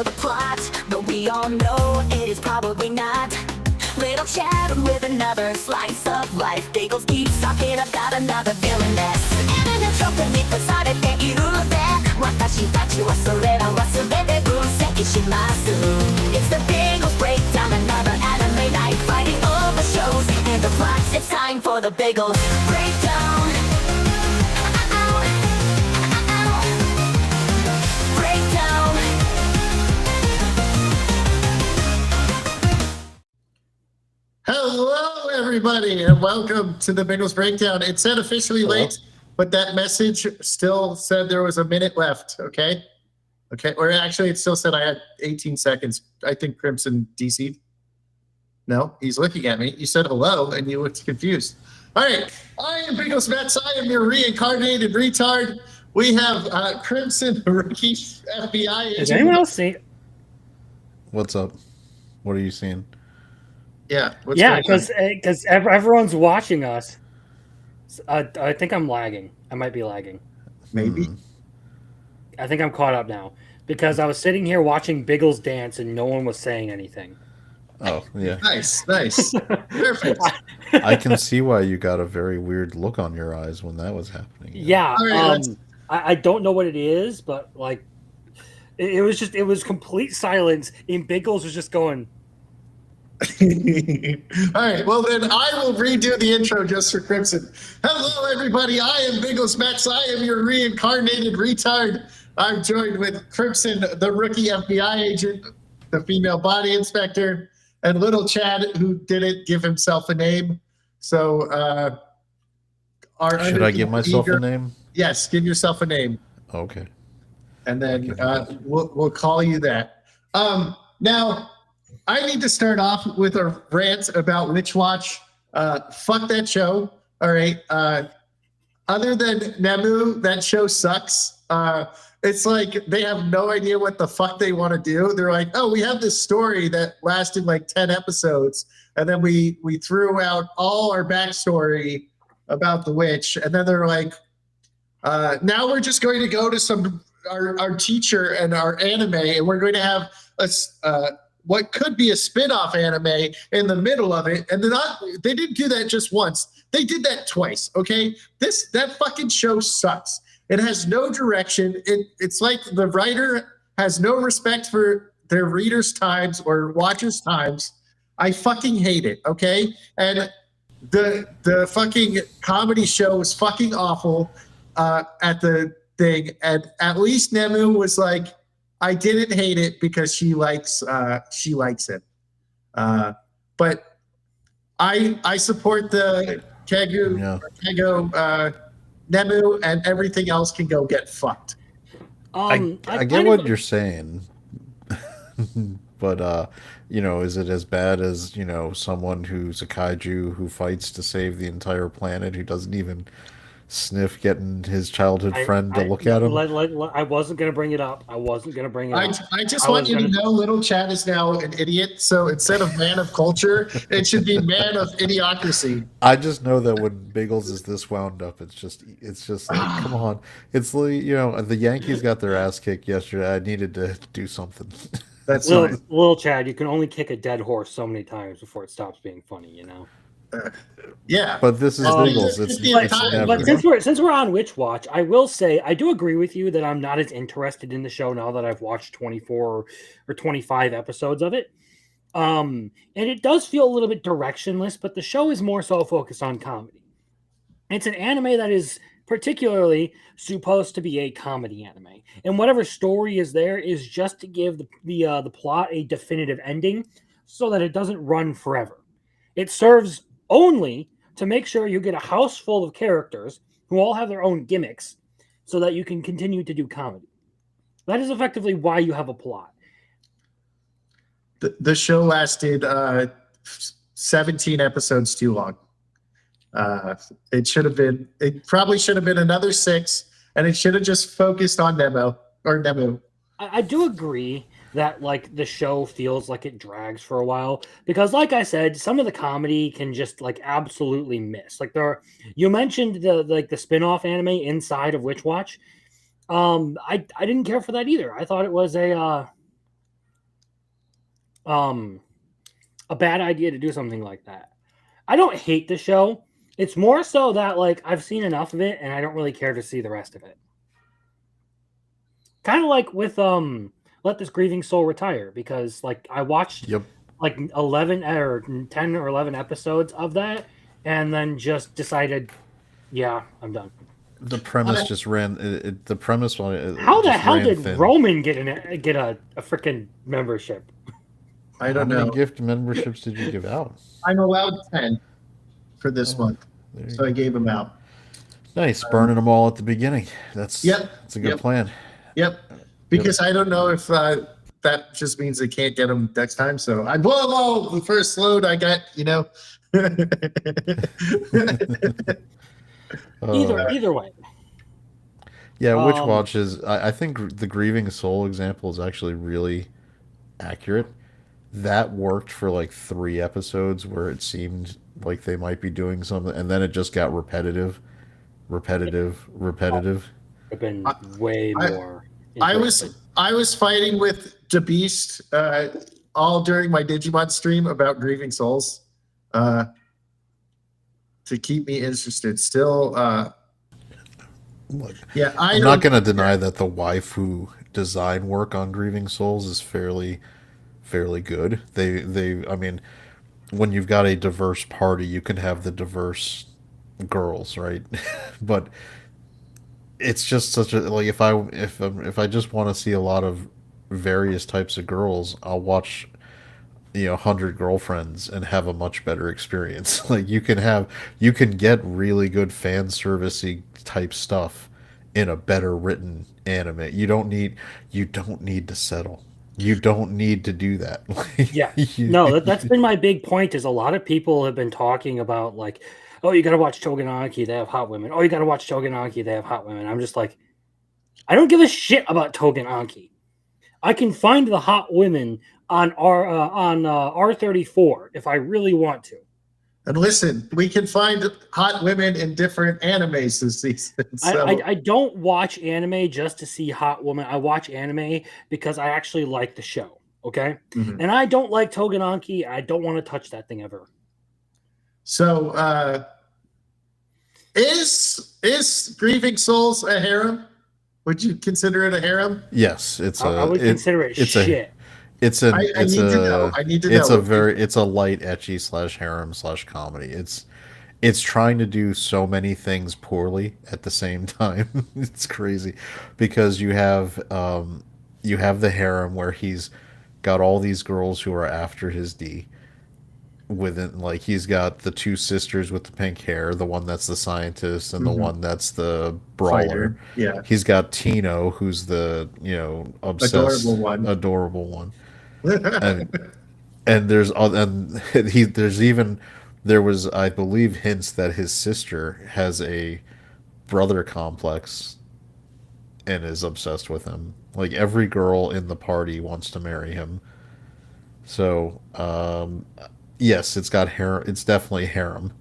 the plot, but we all know it is probably not. Little chat with another slice of life. Biggles keeps talking about another villainess. And in a tropeに越されているので、私たちはそれらは全て分析します。It's the Biggles breakdown, another anime night, fighting all the shows and the plots. It's time for the Biggles breakdown. Breakdown. Hello, everybody, and welcome to the Biggles Breakdown. It said officially late, but that message still said there was a minute left, okay? Okay, or actually it still said I had 18 seconds. I think Crimson DC'd. No, he's looking at me. You said hello, and you looked confused. All right, I am Biggles Mets. I am your reincarnated retard. We have Crimson, rookie FBI agent. Is anyone else see? What's up? What are you seeing? Yeah, Yeah, because everyone's watching us. I think I'm lagging. I might be lagging. Maybe. I think I'm caught up now because I was sitting here watching Biggles dance and no one was saying anything. Oh, yeah. Nice. Perfect. I can see why you got a very weird look on your eyes when that was happening. Yeah, All right, I don't know what it is, but like, it was complete silence, and Biggles was just going. All right, well then I will redo the intro just for Crimson. Hello everybody, I am Biggles Mets. I am your reincarnated retard. I'm joined with Crimson, the rookie FBI agent, the female body inspector, and little Chad, who didn't give himself a name. So should I give myself a name? Yes, give yourself a name. Okay. And then we'll call you that. Now I need to start off with a rant about Witch Watch. Fuck that show. All right. Other than Nemu, that show sucks. It's like they have no idea what the fuck they want to do. They're like, oh, we have this story that lasted like 10 episodes. And then we threw out all our backstory about the witch. And then they're like, now we're just going to go to our teacher and our anime, and we're going to have what could be a spin-off anime in the middle of it. And they didn't do that just once. They did that twice, okay? That fucking show sucks. It has no direction. It's like the writer has no respect for their readers' times or watchers' times. I fucking hate it, okay? And the fucking comedy show was fucking awful at the thing. And at least Nemu was like, I didn't hate it because she likes it. But I support the Kego Nemu, and everything else can go get fucked. I get what you're saying. But is it as bad as, someone who's a kaiju who fights to save the entire planet, who doesn't even sniff getting his childhood friend to look at him? I wasn't going to bring it up. I just want you to know little Chad is now an idiot. So instead of man of culture, it should be man of idiocracy. I just know that when Biggles is this wound up, it's just like, come on. It's like, the Yankees got their ass kicked yesterday. I needed to do something. That's little Chad. You can only kick a dead horse so many times before it stops being funny, Yeah, but this is Biggles. But since we're on Witch Watch, I will say I do agree with you that I'm not as interested in the show now that I've watched 24 or 25 episodes of it. And it does feel a little bit directionless, but the show is more so focused on comedy. It's an anime that is particularly supposed to be a comedy anime, and whatever story is there is just to give the plot a definitive ending, so that it doesn't run forever. It serves only to make sure you get a house full of characters who all have their own gimmicks so that you can continue to do comedy. That is effectively why you have a plot. The show lasted 17 episodes too long. It probably should have been another 6, and it should have just focused on Nemu. I do agree that like the show feels like it drags for a while because, like I said, some of the comedy can just like absolutely miss. Like you mentioned the spin-off anime inside of Witch Watch. I didn't care for that either. I thought it was a a bad idea to do something like that. I don't hate the show. It's more so that like I've seen enough of it and I don't really care to see the rest of it. Kind of like with Let This Grieving Soul Retire, because like I watched like 11 or 10 or 11 episodes of that and then just decided, yeah, I'm done. The premise just ran. The premise. How the hell did Roman get a freaking membership? I don't know. How many gift memberships did you give out? I'm allowed 10 for this month, so I gave them out. Nice, burning them all at the beginning. That's a good plan. Yep, because I don't know if that just means they can't get them next time. So I blow them all the first load I got. Either way. Yeah, Witch Watch is. I think the Grieving Soul example is actually really accurate. That worked for like 3 episodes where it seemed like they might be doing something, and then it just got repetitive. I've been way more. I was fighting with the Beast all during my Digimon stream about Grieving Souls to keep me interested. Still, I'm not going to deny that the waifu design work on Grieving Souls is fairly good. I mean, when you've got a diverse party, you can have the diverse girls, right? But it's just such a like if I just want to see a lot of various types of girls, I'll watch 100 Girlfriends and have a much better experience. Like you can get really good fan servicey type stuff in a better written anime. You don't need to settle. You don't need to do that. No, that's been my big point. Is a lot of people have been talking about like, oh, you got to watch Togenaki, they have hot women. Oh, you got to watch Togenaki, they have hot women. I'm just like, I don't give a shit about Togenaki. I can find the hot women on R34 if I really want to. And listen, we can find hot women in different animes this season. So. I don't watch anime just to see hot women. I watch anime because I actually like the show. Okay, and I don't like Togenaki. I don't want to touch that thing ever. So, is Grieving Souls a harem? Would you consider it a harem? Yes, I would consider it shit. It's a light ecchi / harem / comedy. It's trying to do so many things poorly at the same time. It's crazy because you have the harem where he's got all these girls who are after his D. Within like he's got the 2 sisters with the pink hair, the one that's the scientist and the one that's the brawler. Fighter. Yeah. He's got Tino, who's the obsessed adorable one. and there was I believe hints that his sister has a brother complex and is obsessed with him. Like every girl in the party wants to marry him. So yes, it's got harem. It's definitely harem.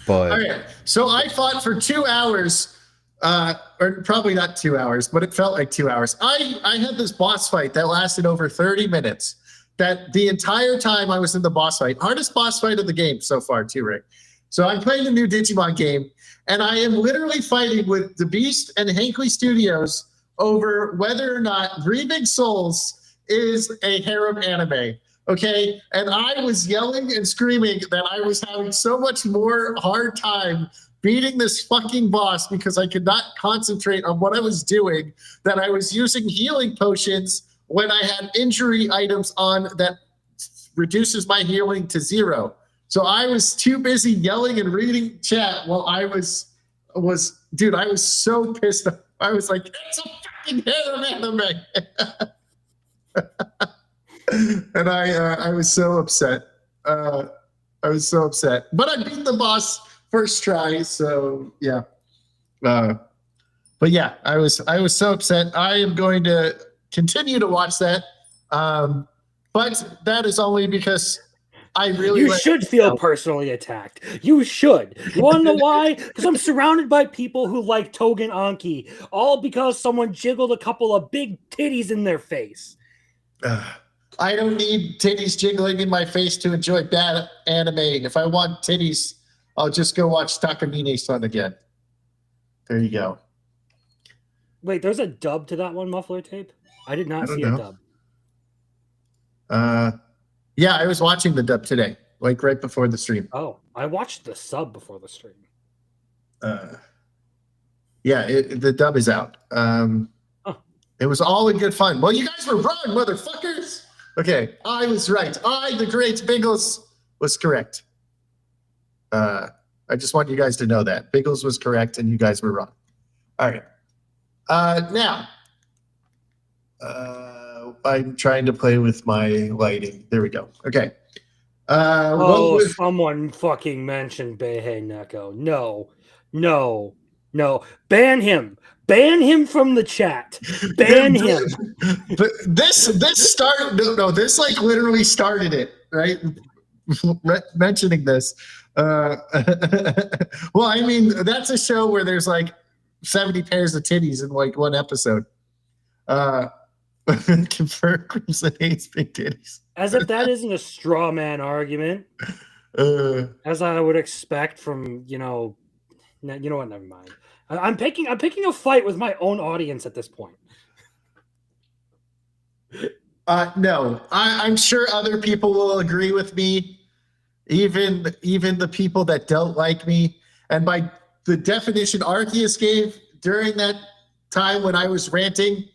But okay. So I fought for 2 hours, or probably not 2 hours, but it felt like 2 hours. I had this boss fight that lasted over 30 minutes. That the entire time I was in the boss fight, hardest boss fight of the game so far, too, Rick. So I'm playing the new Digimon game, and I am literally fighting with the Beast and Hankley Studios over whether or not Grieving Souls is a harem anime. Okay, and I was yelling and screaming that I was having so much more hard time beating this fucking boss because I could not concentrate on what I was doing, that I was using healing potions when I had injury items on that reduces my healing to 0. So I was too busy yelling and reading chat while I was so pissed off. I was like, it's a fucking harem anime. And I was so upset. But I beat the boss first try, so yeah. But yeah, I was so upset. I am going to continue to watch that, but that is only because I really. You should feel personally attacked. You should. You want to know why? Because I'm surrounded by people who like Togenaki, all because someone jiggled a couple of big titties in their face. I don't need titties jiggling in my face to enjoy bad anime. If I want titties, I'll just go watch Takamine-san again. There you go. Wait, there's a dub to that one, Muffler Tape? I did I not don't see know. a dub. Yeah, I was watching the dub today, like right before the stream. Oh, I watched the sub before the stream. Yeah, the dub is out. It was all in good fun. Well, you guys were wrong, motherfuckers. Okay, I was right. I, the great Biggles, was correct. I just want you guys to know that. Biggles was correct and you guys were wrong. All right. Now, I'm trying to play with my lighting. There we go. Okay. Someone fucking mentioned Beihei Neko. No. Ban him. Ban him from the chat. Ban him. But this started. No, this like literally started it, right? Mentioning this. Well, I mean, that's a show where there's like 70 pairs of titties in like one episode. Confirm Crimson hates big titties. As if that isn't a straw man argument. As I would expect from, you know what, never mind. I'm picking a fight with my own audience at this point. No, I'm sure other people will agree with me, even the people that don't like me. And by the definition Arceus gave during that time when I was ranting,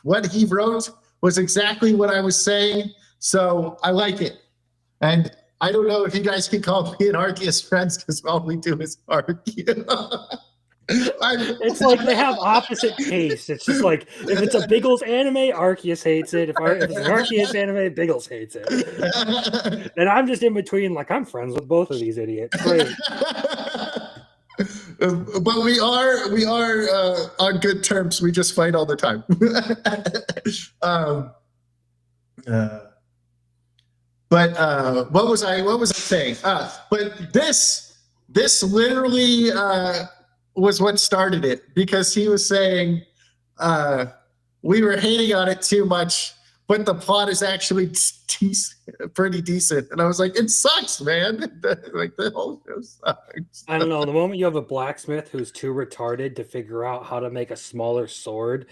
what he wrote was exactly what I was saying. So I like it. And I don't know if you guys can call me and Arceus friends because all we do is argue. It's like they have opposite tastes. It's just like if it's a Biggles anime, Arceus hates it. If it's an Arceus anime, Biggles hates it. And I'm just in between, like I'm friends with both of these idiots. Great. But we are on good terms. We just fight all the time. What was I saying? But this literally was what started it, because he was saying we were hating on it too much, but the plot is actually pretty decent. And I was like, it sucks, man. Like the whole show sucks. I don't know. The moment you have a blacksmith who's too retarded to figure out how to make a smaller sword,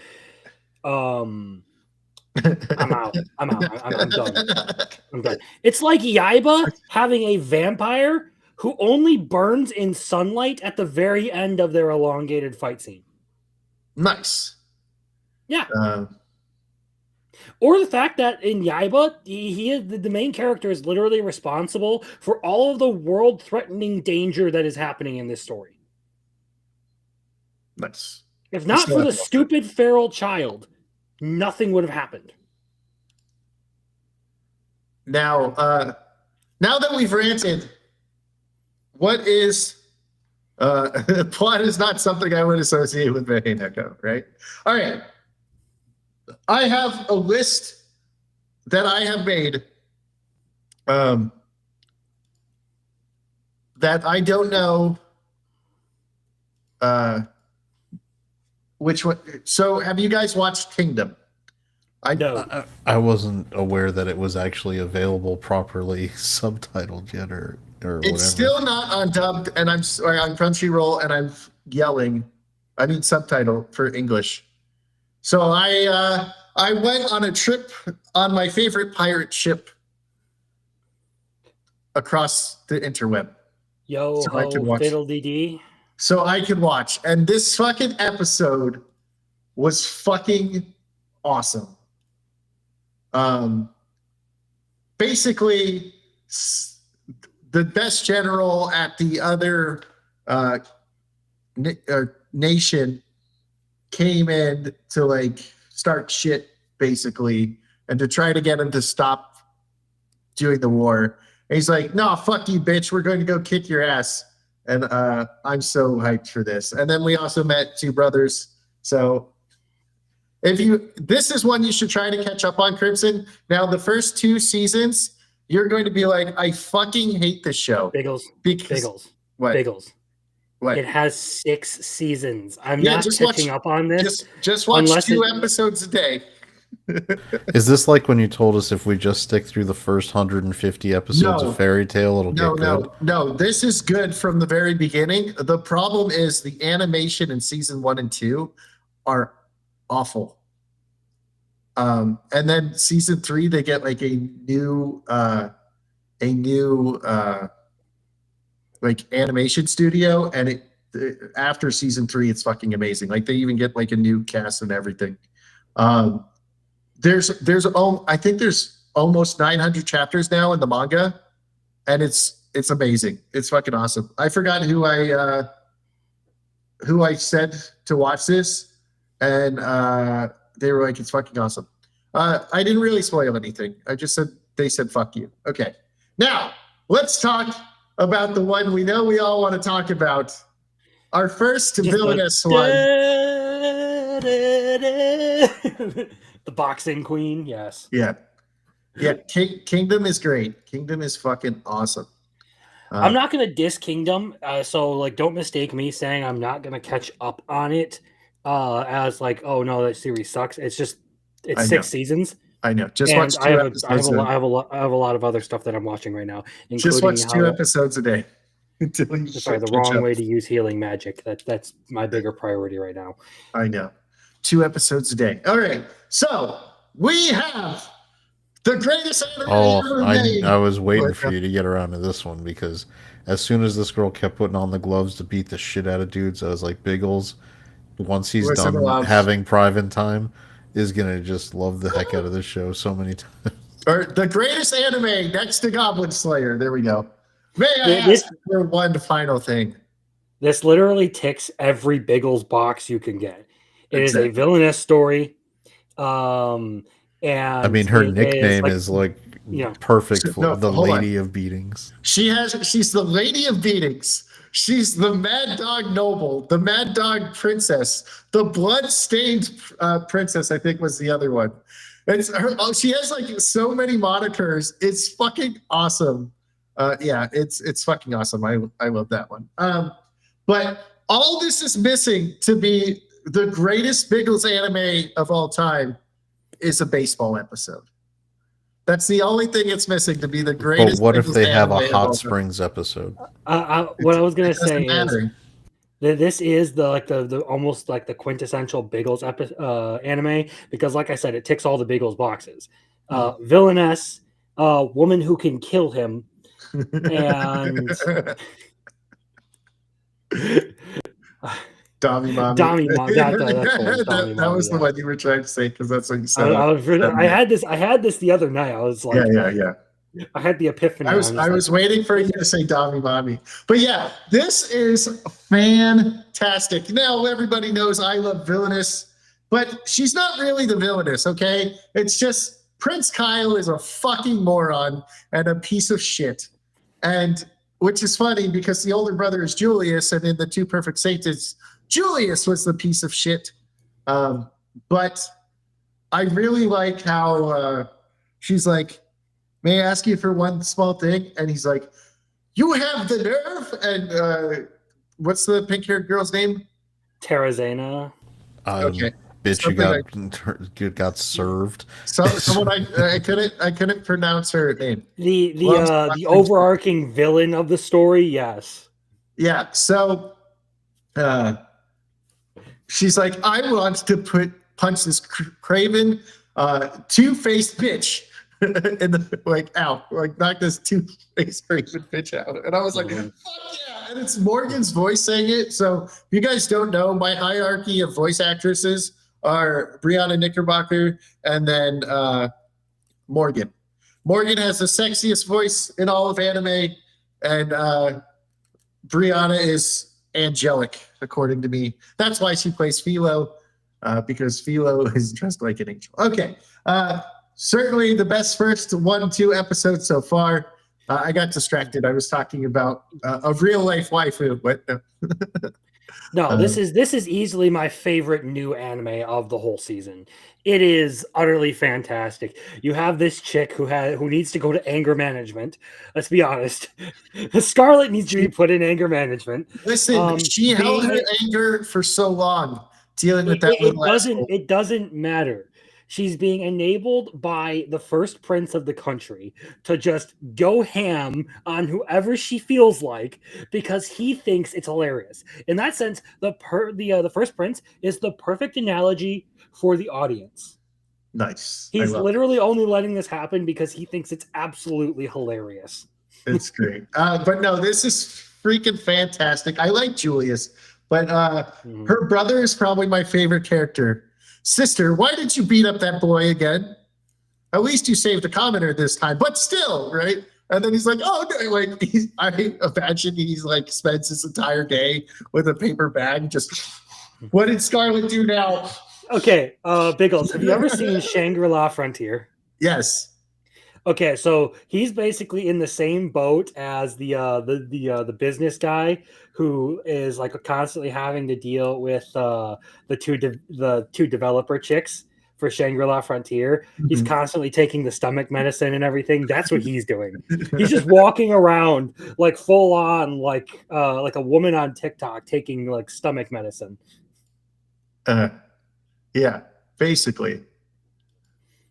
I'm out. I'm done. I'm done. It's like Yaiba having a vampire who only burns in sunlight at the very end of their elongated fight scene. Nice. Yeah. Or the fact that in Yaiba, the main character is literally responsible for all of the world-threatening danger that is happening in this story. Nice. If not for the stupid feral child, nothing would have happened. Now that we've ranted, what is plot is not something I would associate with Beihei Neko, right? All right. I have a list that I have made that I don't know which one. So have you guys watched Kingdom? I wasn't aware that it was actually available properly subtitled yet, or whatever. It's still not undubbed, and I'm on Crunchyroll, and I'm yelling. I need subtitle for English. So I went on a trip on my favorite pirate ship across the interweb. Yo, so I could watch. Fiddle DD. So I could watch, and this fucking episode was fucking awesome. Basically, the best general at the other nation came in to like start shit, basically, and to try to get him to stop doing the war. And he's like, "No, fuck you, bitch. We're going to go kick your ass." And I'm so hyped for this. And then we also met two brothers. So this is one you should try to catch up on, Crimson. Now, the first two seasons, you're going to be like, I fucking hate this show. Biggles. What? Biggles. What? It has 6 seasons. I'm not just catching up on this. Just watch 2 episodes a day. Is this like when you told us if we just stick through the first 150 episodes No. of Fairy Tale, it'll No, get good? no. This is good from the very beginning. The problem is the animation in season 1 and 2 are awful. And then season 3, they get like a new like animation studio, and after season 3, it's fucking amazing. Like they even get like a new cast and everything. There's I think there's almost 900 chapters now in the manga, and it's amazing. It's fucking awesome. I forgot who I said to watch this, and they were like, it's fucking awesome. I didn't really spoil anything. I just said they said fuck you. Okay. Now, let's talk about the one we know we all want to talk about. Our first villainous one. The boxing queen, yes. Yeah. Kingdom is great. Kingdom is fucking awesome. I'm not gonna diss Kingdom, so like don't mistake me saying I'm not gonna catch up on it as like, oh no, that series sucks. It's just it's 6 seasons. I know. Just and watch 2 episodes. I have a lot of other stuff that I'm watching right now, including just watch 2 episodes a day until you sorry, the wrong way to use healing magic. That's my bigger priority right now. I know. 2 episodes a day. All right. So we have the greatest anime ever made. I was waiting for you to get around to this one, because as soon as this girl kept putting on the gloves to beat the shit out of dudes, I was like, Biggles, once he's done having private time, is gonna just love the heck out of this show so many times. Or the greatest anime next to Goblin Slayer. There we go. May I ask for one final thing? This literally ticks every Biggles box you can get. It is a villainous story. And I mean, her nickname is like perfect for the Lady of Beatings. She's the Lady of Beatings. She's the Mad Dog Noble, the Mad Dog Princess, the Blood-Stained Princess, I think was the other one. She has like so many monikers. It's fucking awesome. It's fucking awesome. I love that one. But all this is missing to be the greatest Biggles anime of all time is a baseball episode. That's the only thing it's missing to be the greatest. But what if they have a Hot Springs episode? What I was gonna say is this is the almost like the quintessential Biggles anime, because like I said, it ticks all the Biggles boxes. Villainess, woman who can kill him, and Dami Mami. That was the one you were trying to say, because that's what you said. I had this the other night. I was like, yeah. I had the epiphany. I was waiting for you to say Dami Mami. But yeah, this is fantastic. Now everybody knows I love Villainous, but she's not really the villainess, okay? It's just Prince Kyle is a fucking moron and a piece of shit. And which is funny because the older brother is Julius, and in the Two Perfect Saints, Julius was the piece of shit. But I really like how she's like, may I ask you for one small thing? And he's like, you have the nerve? And what's the pink-haired girl's name? Terrazana. Okay. Bitch, you got served. Someone I couldn't pronounce her name. The overarching villain of the story, yes. Yeah. So she's like, I want to punch this craven, two-faced bitch in the out, knock this two-faced craven bitch out. And I was like, fuck yeah! And it's Morgan's voice saying it. So if you guys don't know, my hierarchy of voice actresses are Brianna Knickerbocker and then Morgan. Morgan has the sexiest voice in all of anime, and Brianna is angelic, according to me. That's why she plays Philo, because Philo is dressed like an angel. Okay. Certainly the best first 1-2 episodes so far. I got distracted. I was talking about a real life waifu. But no, this is easily my favorite new anime of the whole season. It is utterly fantastic. You have this chick who needs to go to anger management. Let's be honest. Scarlet needs to be put in anger management. Listen, she held her anger for so long, dealing with that. It doesn't matter. She's being enabled by the first prince of the country to just go ham on whoever she feels like because he thinks it's hilarious. In that sense, the first prince is the perfect analogy for the audience. Nice. He's literally only letting this happen because he thinks it's absolutely hilarious. It's great. But no, this is freaking fantastic. I like Julius, but her brother is probably my favorite character. Sister, why did you beat up that boy again? At least you saved a commenter this time, but still, right? And then he's like, oh, no, like, I imagine he's like spends his entire day with a paper bag. Just, what did Scarlett do now? Okay, Biggles, have you ever seen Shangri-La Frontier? Yes. Okay, so he's basically in the same boat as the business guy who is like constantly having to deal with the two developer chicks for Shangri-La Frontier. He's constantly taking the stomach medicine and everything. That's what he's doing. He's just walking around like full on like a woman on TikTok taking like stomach medicine. Yeah, basically.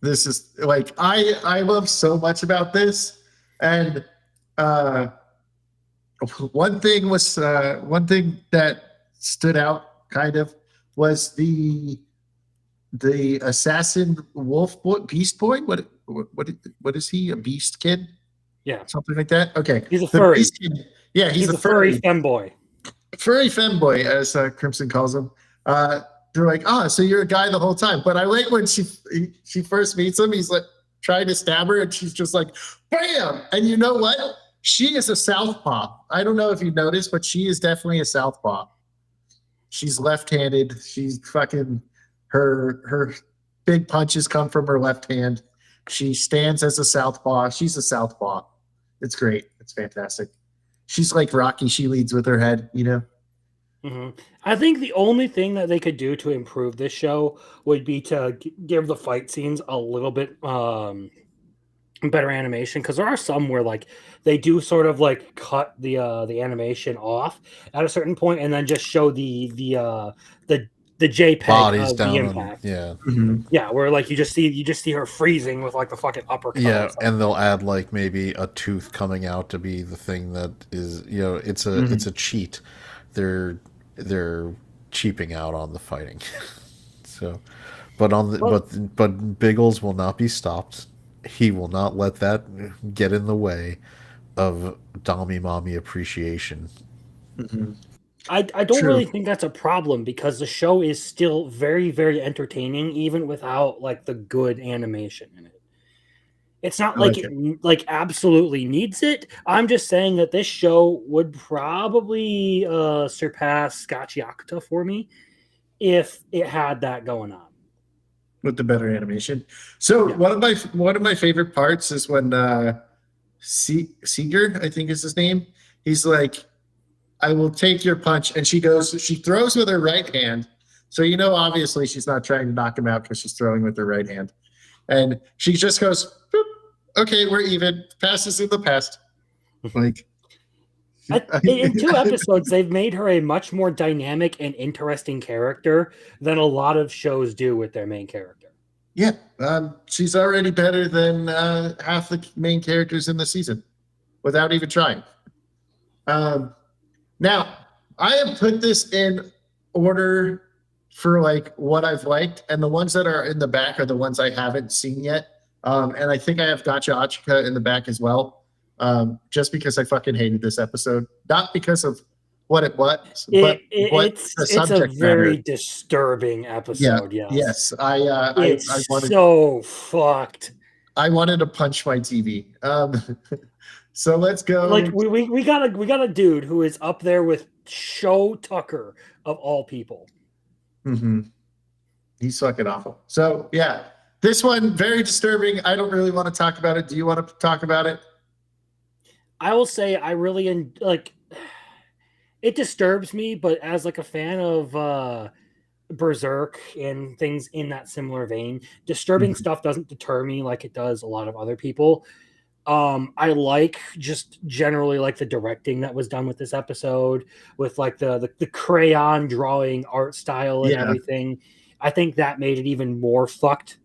This is like I love so much about this, and one thing that stood out kind of was the assassin wolf boy, beast boy. What is he? A beast kid? Yeah, something like that. Okay, he's a furry. Yeah, he's a furry femboy. Furry femboy, as Crimson calls him. They're like, so you're a guy the whole time. But I like when she first meets him, he's like trying to stab her, and she's just like, bam! And you know what? She is a southpaw. I don't know if you noticed, but she is definitely a southpaw. She's left-handed. She's fucking her big punches come from her left hand. She stands as a southpaw. She's a southpaw. It's great. It's fantastic. She's like Rocky. She leads with her head, you know? Mm-hmm. I think the only thing that they could do to improve this show would be to give the fight scenes a little bit better animation, because there are some where like they do sort of like cut the animation off at a certain point and then just show the JPEG bodies of down the impact. Yeah, where like you just see her freezing with like the fucking uppercut. Yeah, and they'll add like maybe a tooth coming out to be the thing that is, it's a cheat. They're cheaping out on the fighting. So, but Biggles will not be stopped. He will not let that get in the way of Dommy Mommy appreciation. I don't really think that's a problem, because the show is still very, very entertaining even without like the good animation in it. It's not like it like absolutely needs it. I'm just saying that this show would probably surpass Scotchy Akuta for me if it had that going on. With the better animation. So Yeah. one of my favorite parts is when Seeger, I think is his name. He's like, I will take your punch, and she throws with her right hand. So obviously she's not trying to knock him out because she's throwing with her right hand. And she just goes, boop, okay, we're even. Past is in the past. Like in 2 episodes, they've made her a much more dynamic and interesting character than a lot of shows do with their main character. Yeah, she's already better than half the main characters in the season without even trying. Now, I have put this in order for like what I've liked, and the ones that are in the back are the ones I haven't seen yet. And I think I have Gotcha Achika in the back as well, just because I fucking hated this episode. Not because of what it was, but it's a very disturbing episode. Yeah, yes. Yes. I wanted, so fucked. I wanted to punch my TV. So let's go. Like we got a dude who is up there with Show Tucker of all people. Mm-hmm. He's fucking awful. So yeah, this one very disturbing. I don't really want to talk about it. Do you want to talk about it? I will say I really like. It disturbs me, but as like a fan of Berserk and things in that similar vein, disturbing stuff doesn't deter me like it does a lot of other people. I like just generally like the directing that was done with this episode, with like the crayon drawing art style and everything. I think that made it even more fucked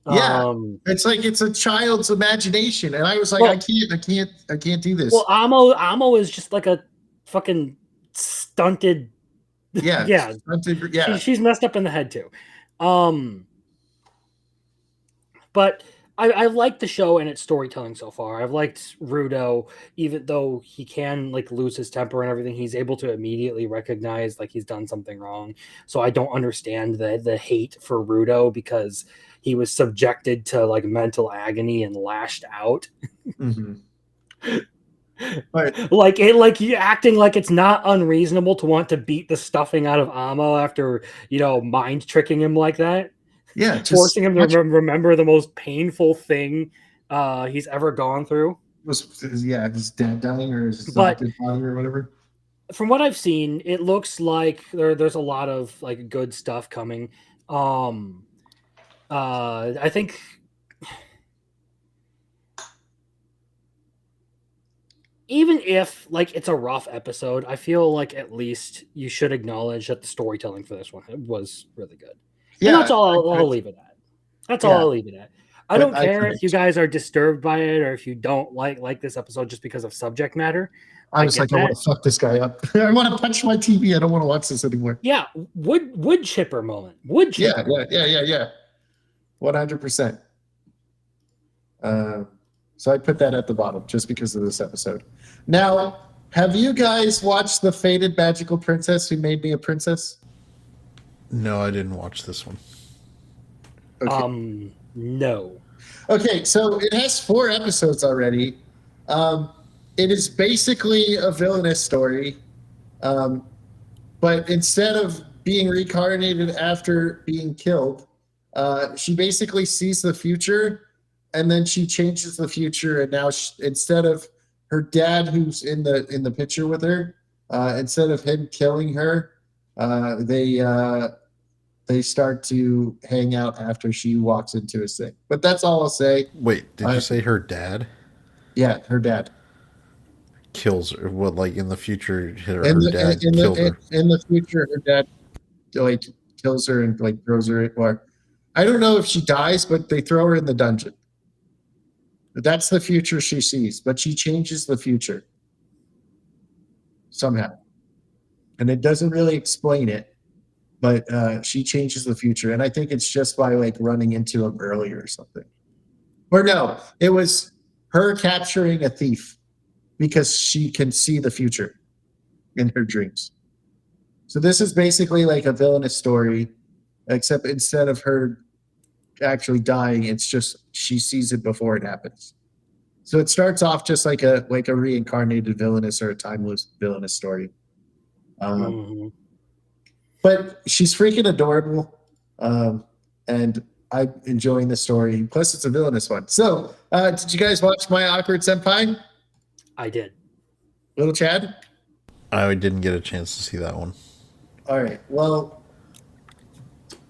Yeah. Um, It's like it's a child's imagination, and I was like, Well- I can't do this. well, Amo is just like a fucking stunted. Yeah, Yeah, yeah, she's messed up in the head too. But I've liked the show and its storytelling so far. I've liked Rudo, even though he can like lose his temper and everything. He's able to immediately recognize like he's done something wrong. So I don't understand the hate for Rudo because he was subjected to like mental agony and lashed out. hmm but Like you acting like it's not unreasonable to want to beat the stuffing out of Amo after mind tricking him like that. yeah, just Forcing him to remember the most painful thing he's ever gone through. yeah, his dad dying or his But adopted father or whatever. from what I've seen, it looks like there's a lot of like good stuff coming. I think even if like it's a rough episode, I feel like at least you should acknowledge that the storytelling for this one was really good. Yeah, And that's all I'll leave it at. That's all Yeah. I'll leave it at. I But don't care if you guys are disturbed by it or if you don't like this episode just because of subject matter. I was get like, I want that. to fuck this guy up. I want to punch my TV. I don't want to watch this anymore. Yeah, wood chipper moment. Wood chipper. Yeah. 100%. So I put that at the bottom just because of this episode. Now, have you guys watched The Fated Magical Princess Who Made Me a Princess? No, I didn't watch this one. Okay. No. Okay, so it has 4 episodes already. It is basically a villainous story, but instead of being reincarnated after being killed, she basically sees the future, and then she changes the future. And now, instead of her dad, who's in the picture with her, instead of him killing her, they start to hang out after she walks into his thing. But that's all I'll say. Wait, did you say her dad Yeah, her dad. kills her? What, like in the future, her In dad killed her? in the future, her dad like kills her and like throws her. Or I don't know if she dies, but they throw her in the dungeon. That's the future she sees, but she changes the future somehow, and it doesn't really explain it. But she changes the future, and I think it's just by like running into him earlier or something. Or no, it was her capturing a thief because she can see the future in her dreams. So this is basically like a villainous story, except instead of her actually dying, it's just she sees it before it happens. So it starts off just like a reincarnated villainous or a timeless villainous story. Mhm. But she's freaking adorable, and I'm enjoying the story. Plus, it's a villainous one. So, did you guys watch My Awkward Senpai? I did. Little Chad? I didn't get a chance to see that one. All right. Well,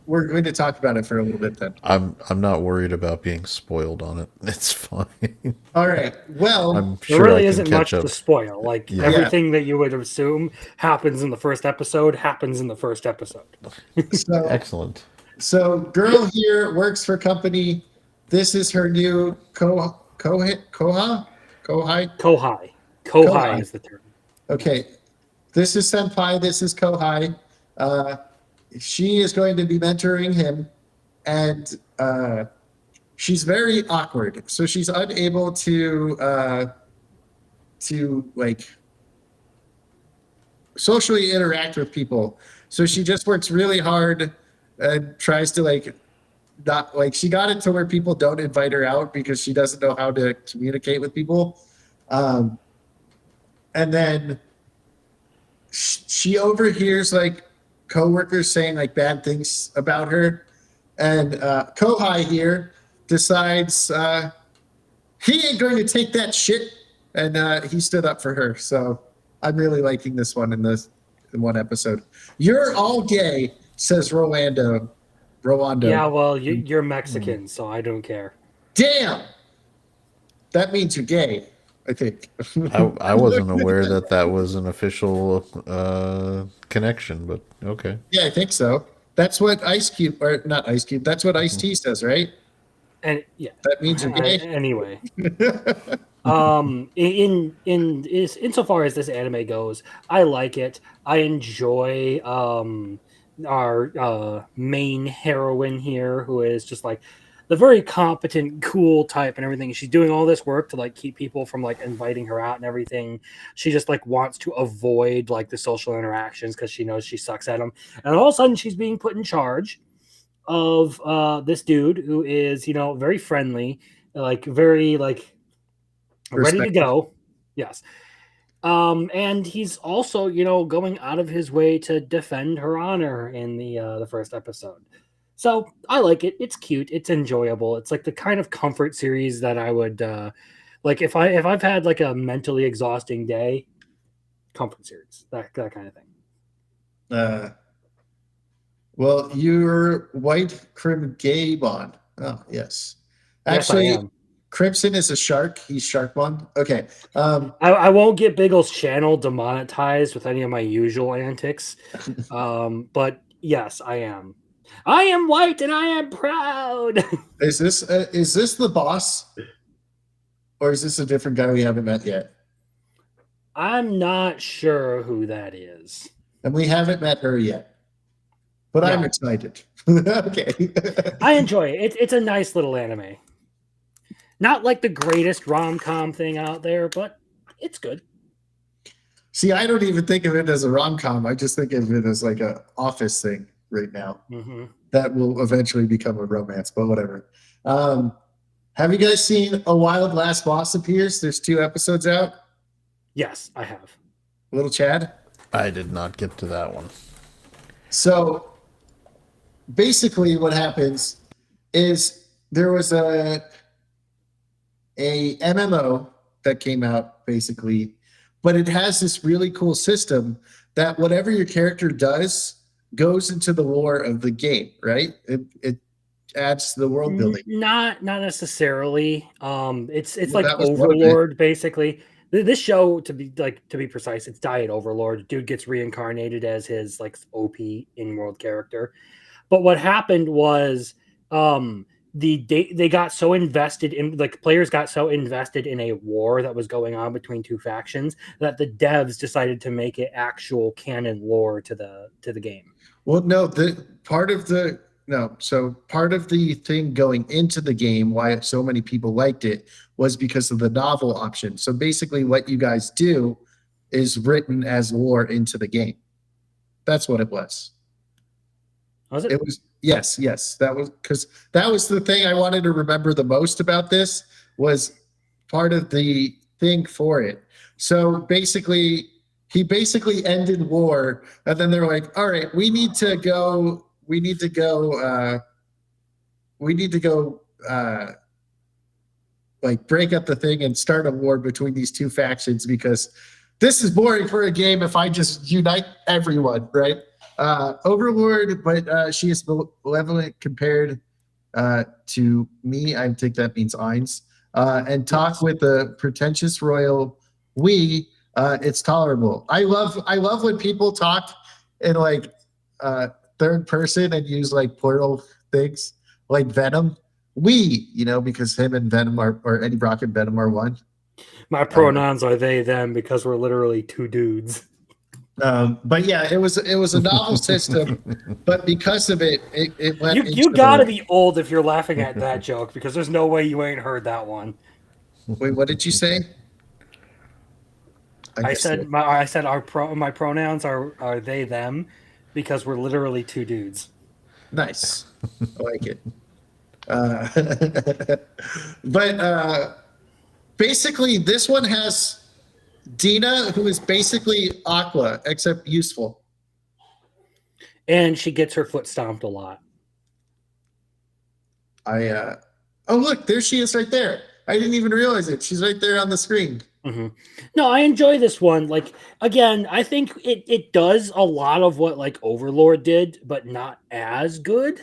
we're going to talk about it for a little bit then. I'm not worried about being spoiled on it. It's fine. All right. Well, I'm There sure I really can isn't catch much up. to spoil. Like Yeah. everything that you would assume happens in the first episode happens in the first episode. so, Excellent. so girl here works for company. This is her new Kohai. Kohai Kohai. is the term. Okay. This is Senpai. This is Kohai. She is going to be mentoring him, and she's very awkward. So she's unable to like socially interact with people. So she just works really hard and tries to like not like she got it to where people don't invite her out because she doesn't know how to communicate with people. And then she overhears like coworkers saying like bad things about her, and Kohai here decides he ain't going to take that shit, and he stood up for her. So I'm really liking this one in one episode. You're all gay, says Rolando. Yeah, well, you're Mexican, so I don't care. Damn, that means you're gay. I think. I wasn't aware that was an official connection, but okay. Yeah, I think so. That's what Ice Cube, or not Ice Cube. That's what Ice T says, right? And yeah, That means you're gay. anyway. Insofar as this anime goes, I like it. I enjoy our main heroine here, who is just like the very competent, cool type and everything. She's doing all this work to like keep people from like inviting her out and everything. She just like wants to avoid like the social interactions because she knows she sucks at them. And all of a sudden, she's being put in charge of this dude who is, you know, very friendly, like very like ready to go. Yes. And he's also, you know, going out of his way to defend her honor in the first episode. So I like it. It's cute. It's enjoyable. It's like the kind of comfort series that I would like if I've had like a mentally exhausting day, comfort series, that kind of thing. Well, you're white Crim Gabon. Oh, yes. Actually, yes, I am. Crimson is a shark. He's Sharkmon. Okay. I won't get Biggles' channel demonetized with any of my usual antics. But yes, I am. I am white and I am proud. Is this the boss? Or is this a different guy we haven't met yet? I'm not sure who that is. And we haven't met her yet. But I'm excited. Okay. I enjoy it. It's a nice little anime. Not like the greatest rom-com thing out there, but it's good. See, I don't even think of it as a rom-com. I just think of it as like a office thing right now. Mm-hmm. That will eventually become a romance, but whatever. Have you guys seen A Wild Last Boss Appears? There's 2 episodes out. Yes, I have. Little Chad? I did not get to that one. So basically what happens is there was a MMO that came out basically, but it has this really cool system that whatever your character does goes into the lore of the game, right? It adds to the world building. Not necessarily. It's Well, like Overlord basically. This show, to be precise, it's Diet Overlord. Dude gets reincarnated as his like OP in-world character. But what happened was they got so invested in, like, players got so invested in a war that was going on between 2 factions that the devs decided to make it actual canon lore to the game. Well, no, part of the thing going into the game, why so many people liked it, was because of the novel option. So basically what you guys do is written as lore into the game. That's what it was. Was it? It was, yes. That was because that was the thing I wanted to remember the most about this, was part of the thing for it. So basically, he basically ended war, and then they're like, all right, we need to go like break up the thing and start a war between these 2 factions, because this is boring for a game if I just unite everyone, right? Overlord, but she is malevolent compared to me. I think that means Eins. And talk with the pretentious royal we, it's tolerable. I love when people talk in like third person and use like plural things like Venom. We, because him and Venom or Eddie Brock and Venom are one. My pronouns are they, them, because we're literally 2 dudes. But yeah, it was a novel system, but because of it went. You gotta be old if you're laughing at that joke, because there's no way you ain't heard that one. Wait, what did you say? I said my pronouns are they, them, because we're literally 2 dudes. Nice, I like it. But basically, this one has Dina, who is basically Aqua, except useful. And she gets her foot stomped a lot. Oh, look, there she is right there. I didn't even realize it. She's right there on the screen. Mm-hmm. No, I enjoy this one. Like, again, I think it does a lot of what like Overlord did, but not as good.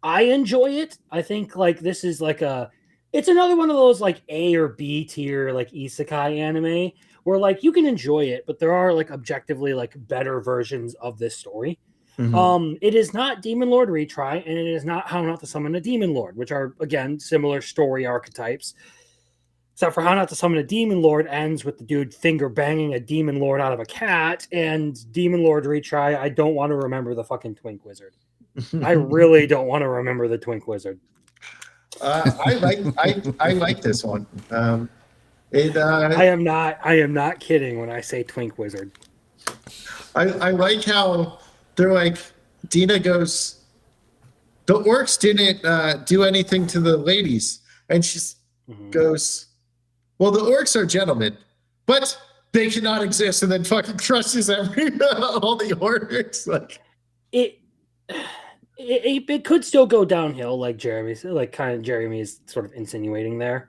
I enjoy it. I think like this is like it's another one of those like A or B tier like isekai anime where like you can enjoy it, but there are like objectively like better versions of this story. It is not Demon Lord Retry, and it is not How Not to Summon a Demon Lord, which are, again, similar story archetypes. Except for How Not to Summon a Demon Lord ends with the dude finger banging a Demon Lord out of a cat, and Demon Lord Retry, I don't want to remember the fucking Twink Wizard. I really don't want to remember the Twink Wizard. I like this one. I am not kidding when I say Twink Wizard. I like how they're like, Dina goes, the orcs didn't do anything to the ladies, and she goes, well, the orcs are gentlemen, but they cannot exist, and then fucking crushes all the orcs. Like it could still go downhill, like Jeremy is sort of insinuating there.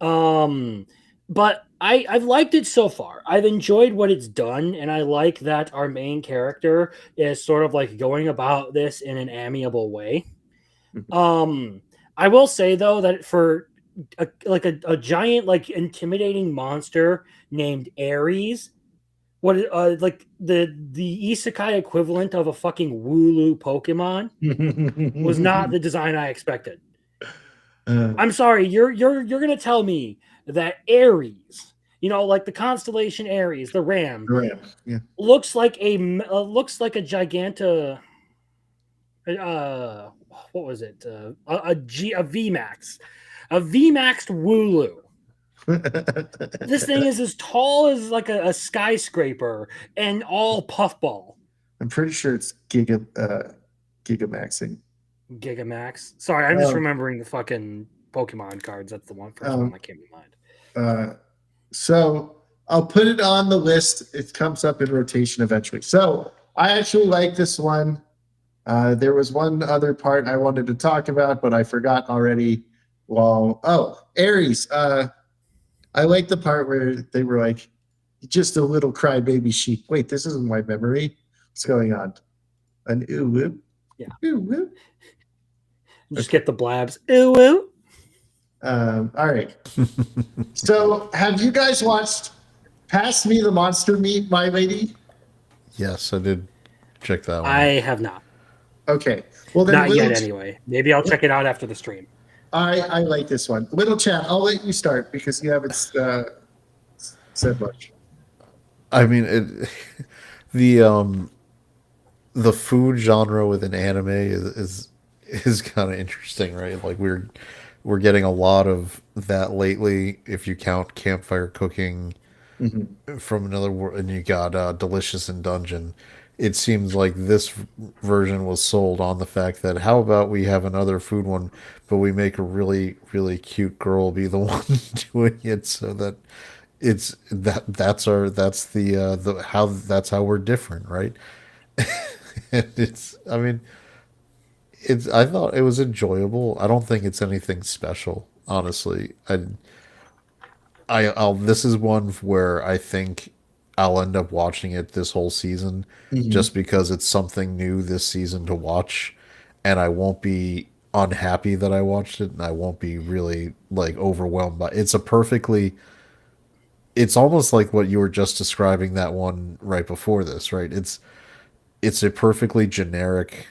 But I've liked it so far. I've enjoyed what it's done, and I like that our main character is sort of like going about this in an amiable way. I will say though that for a giant, like, intimidating monster named Ares, like the isekai equivalent of a fucking Wooloo Pokemon, was not the design I expected. I'm sorry, you're gonna tell me that Ares, like the constellation Aries, the ram, yeah. looks like a giganta. What was it? A VMAX, a VMAXed Wooloo. This thing is as tall as like a skyscraper and all puffball. I'm pretty sure it's Gigamaxing. Gigamax. Sorry, I'm just remembering the fucking Pokemon cards. That's the first one that came to mind. So I'll put it on the list. It comes up in rotation eventually. So I actually like this one. There was one other part I wanted to talk about, but I forgot already. Aries. I like the part where they were like, just a little crybaby sheep. Wait, this isn't my memory. What's going on? An ooh woo? Yeah. Ooh woo? Just get the blabs. Ooh woo. All right. So have you guys watched Pass Me the Monster Meat, My Lady? Yes, I did check that one. I have not. Okay. Well, then not yet anyway. Maybe I'll check it out after the stream. I like this one. Little chat, I'll let you start because you haven't said much. I mean, the food genre within anime is kind of interesting, right? Like we're getting a lot of that lately. If you count campfire cooking from another world, and you got Delicious in Dungeon. It seems like this version was sold on the fact that how about we have another food one, but we make a really, really cute girl be the one doing it, so that that's how we're different, right? And I thought it was enjoyable. I don't think it's anything special, honestly. This is one where I think I'll end up watching it this whole season just because it's something new this season to watch, and I won't be unhappy that I watched it, and I won't be really like overwhelmed by it. It's almost like what you were just describing, that one right before this, right? It's a perfectly generic,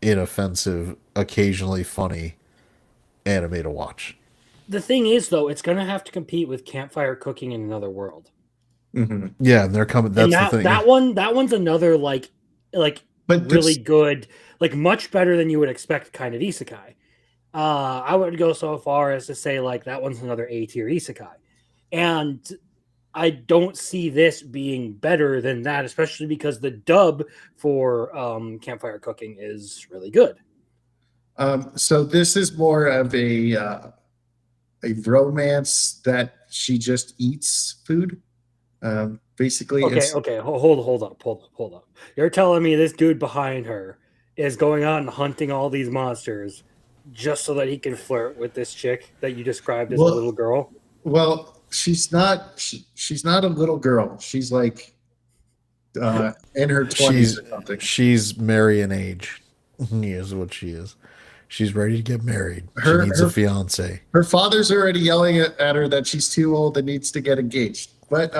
inoffensive, occasionally funny anime to watch. The thing is, though, it's going to have to compete with Campfire Cooking in Another World. Yeah, and they're coming. That's the thing. That one's another but really good, like much better than you would expect kind of isekai. I would go so far as to say like that one's another A tier isekai, and I don't see this being better than that, especially because the dub for Campfire Cooking is really good. So this is more of a romance that she just eats food. Basically, okay. Hold up. You're telling me this dude behind her is going out and hunting all these monsters just so that he can flirt with this chick that you described as a little girl? Well, she's not. She's not a little girl. She's like in her 20s or something. She's marrying age. Here's what she is. She's ready to get married. She needs a fiance. Her father's already yelling at her that she's too old and needs to get engaged. But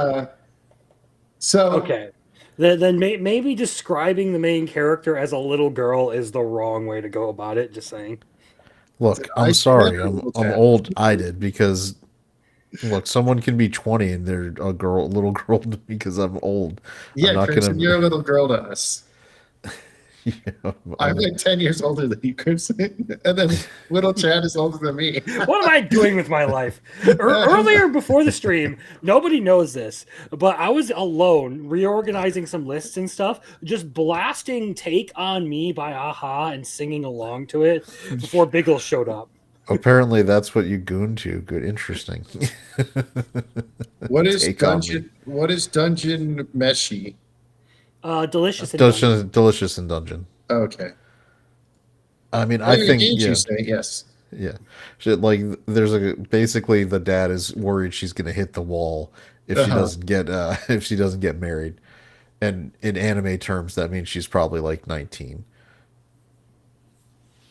okay. then maybe describing the main character as a little girl is the wrong way to go about it. Just saying. Look, I I'm see that sorry. in Little I'm Chat. old. I did because look, someone can be 20 and they're a girl, little girl to me because I'm old. I'm Yeah, not Crimson, gonna. you're a little girl to us. You know, I'm like 10 years older than you, Crimson. And then little Chad is older than me. What am I doing with my life? Earlier before the stream, nobody knows this, but I was alone reorganizing some lists and stuff, just blasting "Take on Me" by Aha and singing along to it before Biggles showed up. apparently, that's what you goon to. Good, interesting. Take on me. What is Dungeon Meshi? Delicious and Delicious, delicious in dungeon. Okay. I mean, Oh, I your think games you yeah, say, yes. yeah. Like, there's a basically the dad is worried she's gonna hit the wall if she Uh-huh. doesn't get if she doesn't get married, and in anime terms, that means she's probably like 19.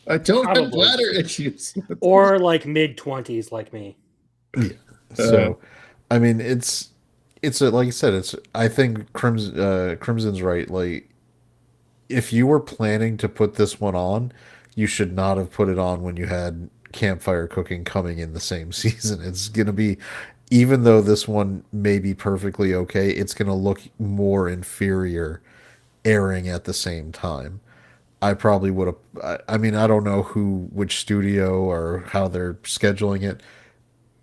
I don't have Probably. bladder issues. Or like mid-20s like me. Yeah. Uh, So, I mean, it's like I said, it's I think Crimson's right. Like, if you were planning to put this one on, you should not have put it on when you had campfire cooking coming in the same season. It's gonna be, even though this one may be perfectly okay, it's gonna look more inferior airing at the same time. I probably would have. I mean, I don't know which studio or how they're scheduling it.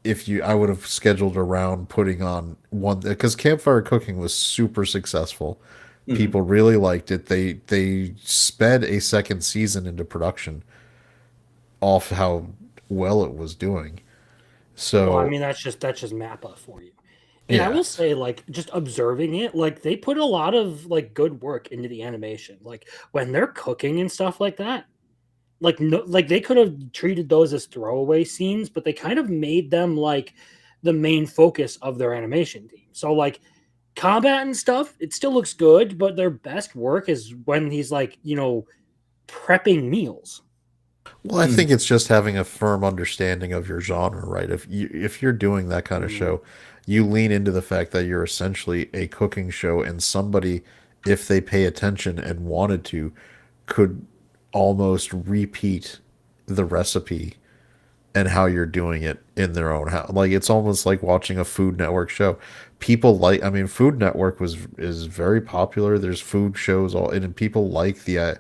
If you, I would have scheduled around putting on one because campfire cooking was super successful. mhm. People really liked it. They sped a second season into production off how well it was doing. Well, I So mean that's just Mappa for you. And I yeah, will say, like, just observing it, like they put a lot of like good work into the animation. Like when they're cooking and stuff like that. Like no, like they could have treated those as throwaway scenes, but they kind of made them like the main focus of their animation team. So like combat and stuff, it still looks good, but their best work is when he's like, prepping meals. well, I think it's just having a firm understanding of your genre, right? If you're doing that kind of Mm. show, you lean into the fact that you're essentially a cooking show, and somebody, if they pay attention and wanted to, could almost repeat the recipe and how you're doing it in their own house. Like, it's almost like watching a Food Network show. People like, I mean, Food Network is very popular. There's food shows all, and people like the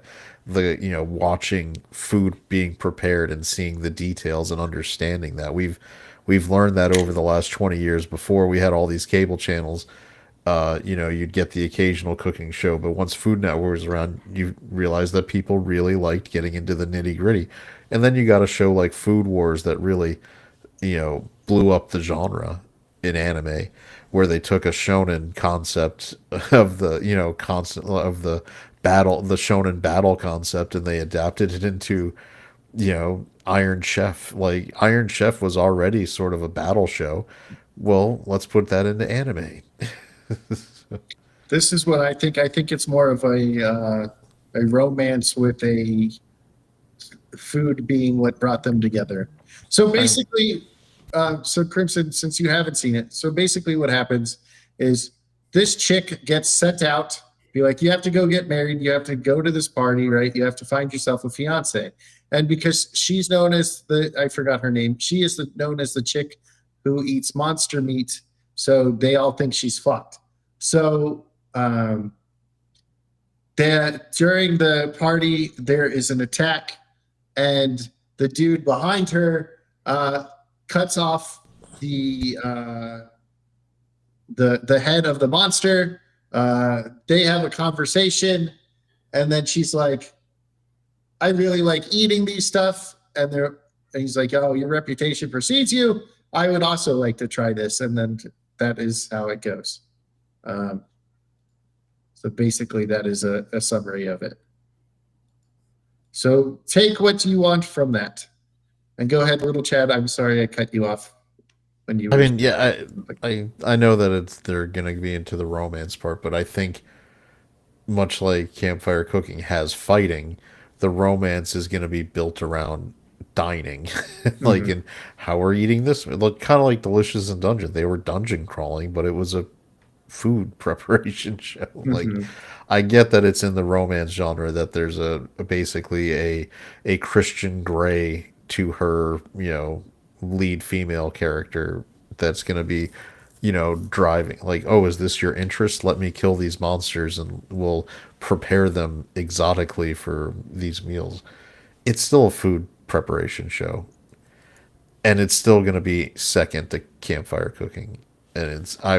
watching food being prepared and seeing the details and understanding that. We've learned that over the last 20 years. Before we had all these cable channels, you'd get the occasional cooking show, but once Food Network was around, you realized that people really liked getting into the nitty gritty. And then you got a show like Food Wars that really, blew up the genre in anime, where they took a shonen concept of the, constant of the shonen battle concept, and they adapted it into, Iron Chef. Like, Iron Chef was already sort of a battle show. Well, let's put that into anime. This is what I think. I think it's more of a romance with a food being what brought them together. So I'm basically, so Crimson, since you haven't seen it, so basically what happens is this chick gets sent out, be like, you have to go get married, you have to go to this party, right? You have to find yourself a fiance. And because she's known as I forgot her name, she is known as the chick who eats monster meat. So they all think she's fucked. So that during the party, there is an attack, and the dude behind her cuts off the head of the monster. They have a conversation, and then she's like, "I really like eating these stuff," and he's like, "Oh, your reputation precedes you. I would also like to try this," and then that is how it goes. Um, so basically, that is a summary of it. So take what you want from that. And go ahead, little Chad. I'm sorry I cut you off when you I were. mean, yeah, I know that they're gonna be into the romance part, but I think much like campfire cooking has fighting, the romance is gonna be built around dining, like Mhm. in how we're eating this. Look, kind of like Delicious in Dungeon. They were dungeon crawling, but it was a food preparation show. Like, Mhm. I get that it's in the romance genre, that there's basically a Christian Grey to her, lead female character that's going to be, driving. Like, oh, is this your interest? Let me kill these monsters and we'll prepare them exotically for these meals. It's still a food preparation show, and it's still going to be second to campfire cooking. And I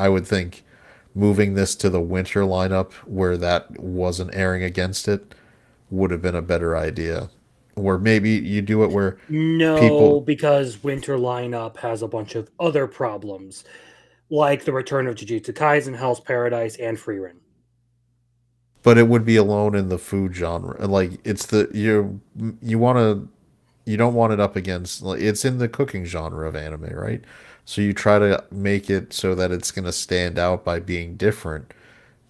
would think moving this to the winter lineup where that wasn't airing against it would have been a better idea. Where maybe you do it where No, people, because winter lineup has a bunch of other problems, like the return of Jujutsu Kaisen, Hell's Paradise, and Frieren. but it would be alone in the food genre. Like, it's you don't want it up against, like, it's in the cooking genre of anime, right? So you try to make it so that it's going to stand out by being different,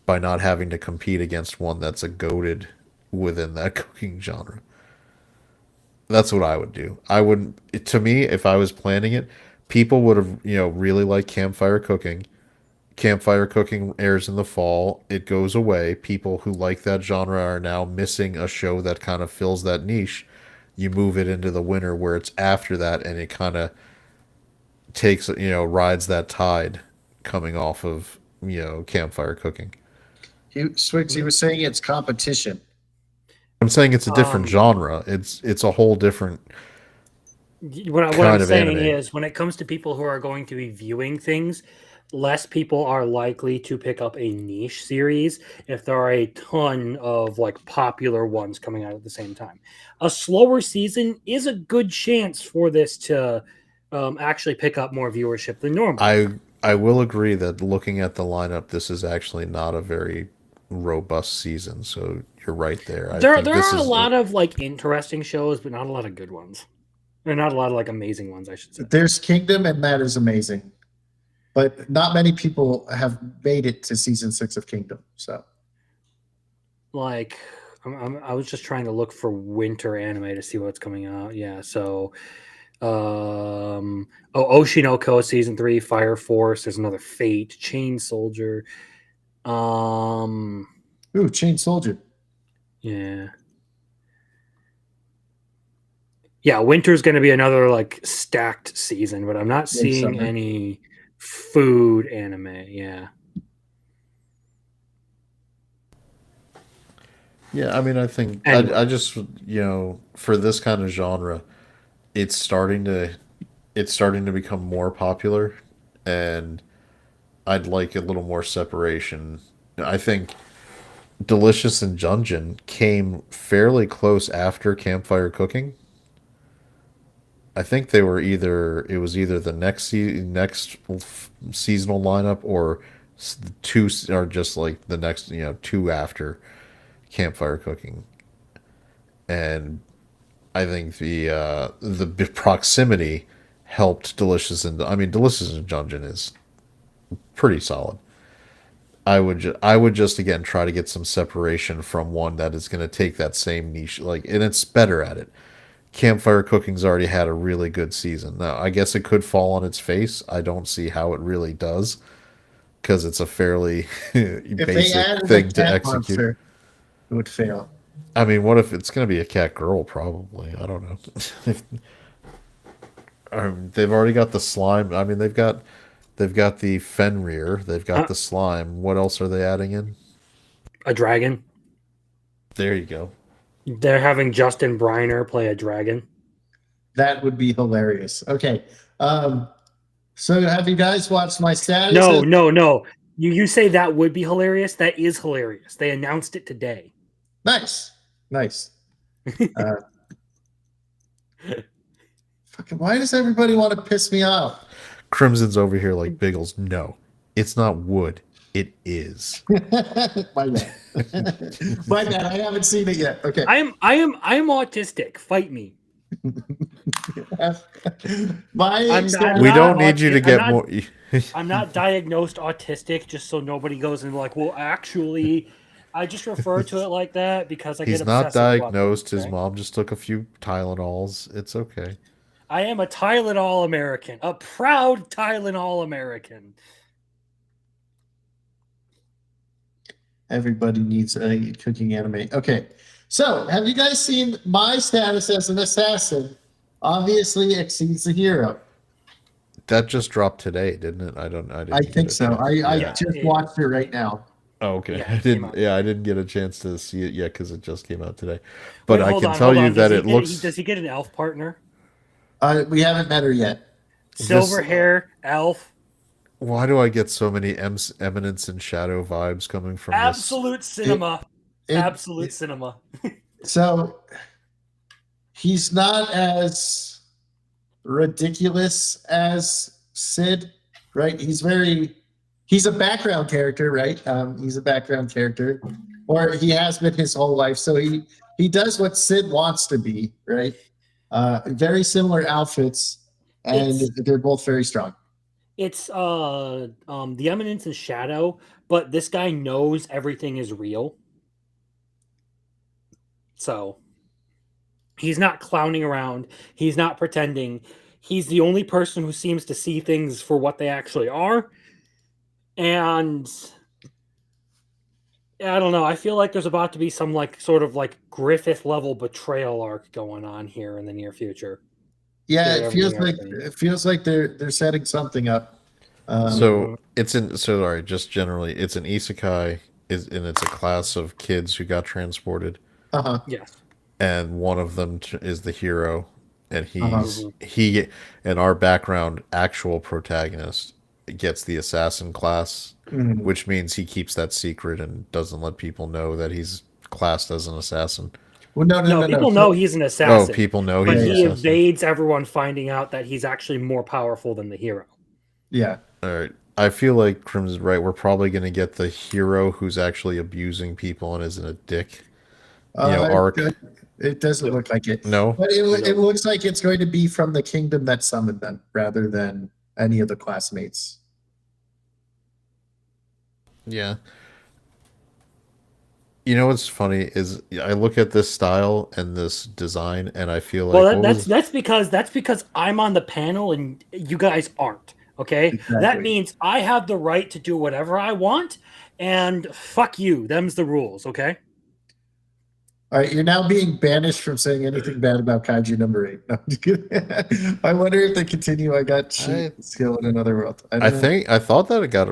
by not having to compete against one that's a goated within that cooking genre. That's what I would do. I would, to me, if I was planning it, people would have, really liked campfire cooking. Campfire cooking airs in the fall. It goes away. People who like that genre are now missing a show that kind of fills that niche. You move it into the winter where it's after that, and it kind of takes, rides that tide coming off of, campfire cooking. Swiggs, he was saying it's competition. I'm saying it's a different Um, genre. It's a whole different what I'm kind of saying anime. is, when it comes to people who are going to be viewing things, less people are likely to pick up a niche series if there are a ton of like popular ones coming out at the same time. A slower season is a good chance for this to actually pick up more viewership than normal. I will agree that looking at the lineup, this is actually not a very robust season. So you're right there. I think There this are a is lot of like interesting shows, but not a lot of good ones. There are not a lot of like amazing ones, I should say. There's Kingdom, and that is amazing. But not many people have made it to season 6 of Kingdom. So Like, I was just trying to look for winter anime to see what's coming out. Yeah, so Oshinoko season 3, Fire Force, there's another Fate, Chain Soldier. Um ooh, Chain Soldier. yeah. Yeah, winter's going to be another like stacked season, but I'm not seeing Summer. any food anime. Yeah. Yeah, I mean, I think Anyway, I just, for this kind of genre, it's starting to become more popular, and I'd like a little more separation. I think Delicious and Dungeon came fairly close after Campfire Cooking. I think it was either the next seasonal lineup, or two, or just like the next, two after Campfire Cooking. And I think the proximity helped Delicious, and I mean, Delicious and Dungeon is pretty solid. I would just, again, try to get some separation from one that is going to take that same niche, like, and it's better at it. Campfire Cooking's already had a really good season. Now, I guess it could fall on its face. I don't see how it really does, because it's a fairly If they basic added a thing to cat execute. monster, it would fail. I mean, what if it's going to be a cat girl? Probably. I don't know. They've already got the slime. I mean, they've got the Fenrir. They've got uh, the slime. What else are they adding in? a dragon. There you go. They're having Justin Briner play a dragon. That would be hilarious. Okay. So have you guys watched my status? No, no, no. You say that would be hilarious. That is hilarious. They announced it today. Nice. Nice. Fucking, why does everybody want to piss me off? Crimson's over here like Biggles. No, it's not wood. It is. My bad. My bad. I haven't seen it yet. Okay. I am autistic. Fight me. My status- We not don't need you to I'm get not- more. I'm not diagnosed autistic, just so nobody goes and like, well, actually, I just refer to it like that because I He's get not obsessive about diagnosed. things, His okay? mom just took a few Tylenols. It's okay. I am a Tylenol American, a proud Tylenol American. Everybody needs a cooking anime. Okay, so have you guys seen my status as an assassin? Obviously exceeds the hero. That just dropped today, didn't it? I don't. I didn't I get think a so. chance. I Yeah. just watched it right now. Oh, okay. Yeah, I it came didn't. out Yeah, I today. didn't get a chance to see it yet because it just came out today. But Wait, I hold can on, tell hold you on. that Does it looks. does he get an elf partner? We haven't met her yet. Silver hair, elf, Why do I get so many Eminence and Shadow vibes coming from this? absolute cinema. It- Absolute it- cinema. So he's not as ridiculous as Sid, right? He's a background character, right? He's a background character, or he has been his whole life. So he does what Sid wants to be, right? Very similar outfits, and It's they're both very strong. it's the Eminence and Shadow, but this guy knows everything is real. So he's not clowning around. He's not pretending. He's the only person who seems to see things for what they actually are. And I don't know. I feel like there's about to be some like sort of like Griffith level betrayal arc going on here in the near future. Yeah, Through everything I've seen. it feels like they're setting something up. So it's in. So sorry, just generally, it's an isekai, and it's a class of kids who got transported, Uh-huh. Yes. and one of them is the hero, and Mhm. he and our background actual protagonist gets the assassin class, Mhm. which means he keeps that secret and doesn't let people know that he's classed as an assassin. Well, No, people know he's an Oh, assassin, people know but he's an he assassin. evades everyone finding out that he's actually more powerful than the hero. Yeah. All right. I feel like Crimson's right. We're probably going to get the hero who's actually abusing people and isn't a dick. Arc. It doesn't look like it. No? But it looks like it's going to be from the kingdom that summoned them rather than any of the classmates. Yeah. You know what's funny is I look at this style and this design and I feel like Well, that's because I'm on the panel and you guys aren't. Okay, Exactly. that means I have the right to do whatever I want, and fuck you. Them's the rules. Okay. All right, you're now being banished from saying anything bad about Kaiju number 8. No, I'm just kidding. I wonder if they continue. I got cheat skill in another world. I thought that it got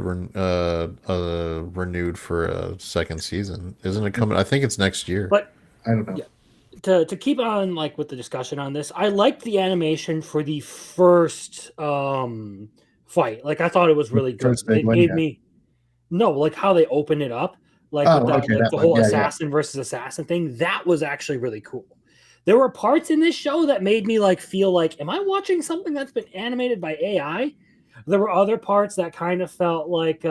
renewed for a second season. Isn't it coming? I think it's next year. But I don't know. Yeah. To keep on like with the discussion on this, I liked the animation for the first fight. Like I thought it was really good. First big It one, gave yeah. me like how they open it up, like Oh, with that, okay, like that the one. whole Yeah, yeah. assassin versus assassin thing. That was actually really cool. There were parts in this show that made me like feel like, am I watching something that's been animated by AI? There were other parts that kind of felt like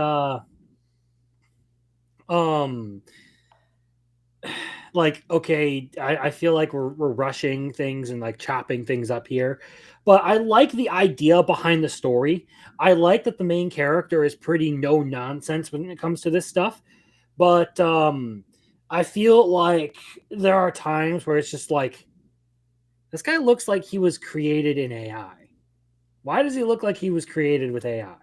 like okay, I feel like we're rushing things and like chopping things up here, but I like the idea behind the story. I like that the main character is pretty no nonsense when it comes to this stuff, but I feel like there are times where it's just like this guy looks like he was created in AI. Why does he look like he was created with AI?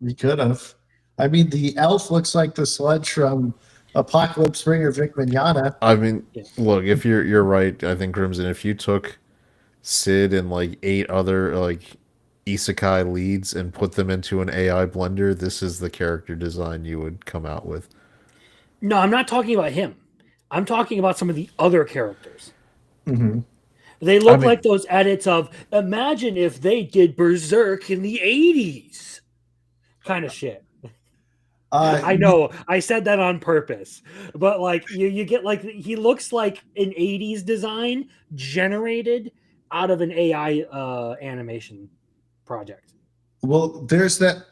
We could have. I mean, the elf looks like the sludge from Apocalypse Springer Vic Mignogna. I mean, Yeah. look, if you're right, I think Crimson, if you took Sid and like 8 other like isekai leads and put them into an AI blender, this is the character design you would come out with. No, I'm not talking about him. I'm talking about some of the other characters. Mm-hmm. They look I mean- like those edits of imagine if they did Berserk in the 80s kind of shit. I know I said that on purpose, but like you get like he looks like an 80s design generated out of an AI animation project. Well, there's that.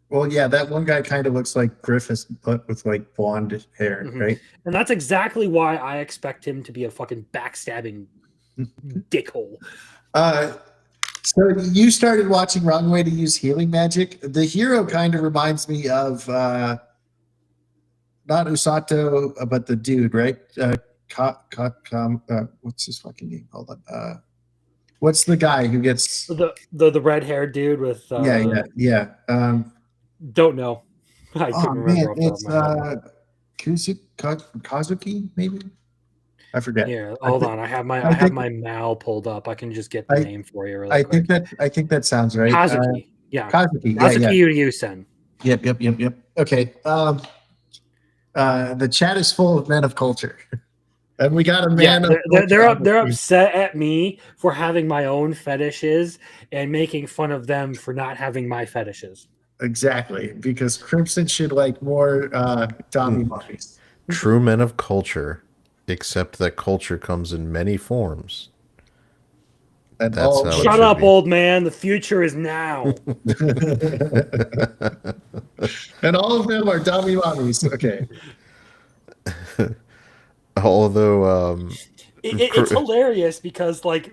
Well, yeah, that one guy kind of looks like Griffiths, but with like blonde hair, Mhm. right? And that's exactly why I expect him to be a fucking backstabbing dickhole. So you started watching Wrong Way to Use Healing Magic. The hero kind of reminds me of not Usato, but the dude, right? What's his fucking name? Hold on. What's the guy who gets? The red-haired dude with Yeah. don't know. I couldn't remember off the top It's of my head. Kazuki, maybe. I forget. Yeah, hold on. I have I think my Mal pulled up. I can just get the I name for you really quick. I think that sounds right. Kazuki. Yeah. Kazuki. Yeah, Kazuki yeah. Yusen. Yep. Okay. The chat is full of men of culture, and we got a Yeah, man of culture. they're upset at me for having my own fetishes and making fun of them for not having my fetishes. Exactly, because Crimson should like more Tommy mommies. True men of culture, except that culture comes in many forms. And That's all how it Shut should up, be. old man. The future is now. and all of them are Tommy mommies. Okay. Although, It's hilarious because like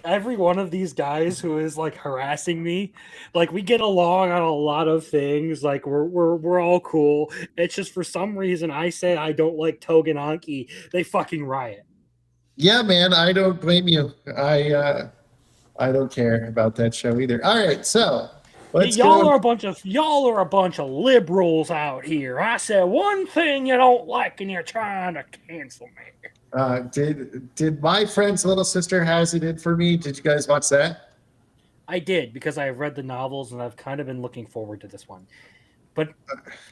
every one of these guys who is like harassing me, like we get along on a lot of things. Like we're all cool. It's just for some reason I say I don't like Togenanki. They fucking riot. Yeah, man, I don't blame you. I don't care about that show either. All right, so let's Y'all go. are a bunch of liberals out here. I said one thing you don't like and you're trying to cancel me. Did my friend's little sister has it in for me? Did you guys watch that? I did because I have read the novels and I've kind of been looking forward to this one. But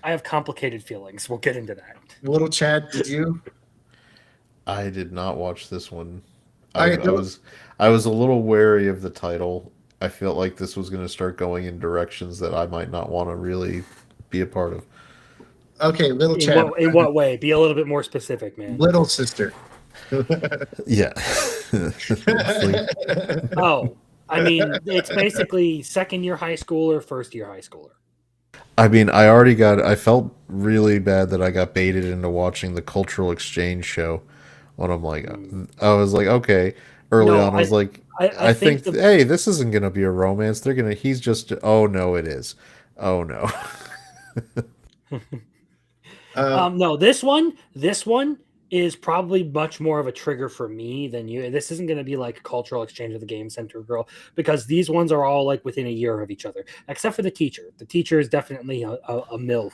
I have complicated feelings. We'll get into that. Little Chad, did you? I did not watch this one. All right, I was a little wary of the title. I felt like this was going to start going in directions that I might not want to really be a part of. okay, little Chad, In what way? Be a little bit more specific, man. little sister. Yeah. Oh, I mean, it's basically second year high school or first year high schooler. I mean, I felt really bad that I got baited into watching the cultural exchange show when I was like, okay, early No, on, I was like, I I think, think hey, this isn't going to be a romance. He's just, oh no, it is. Oh no. no, this one is probably much more of a trigger for me than you. This isn't going to be like cultural exchange of the game center girl because these ones are all like within a year of each other, except for the teacher. The teacher is definitely a MILF.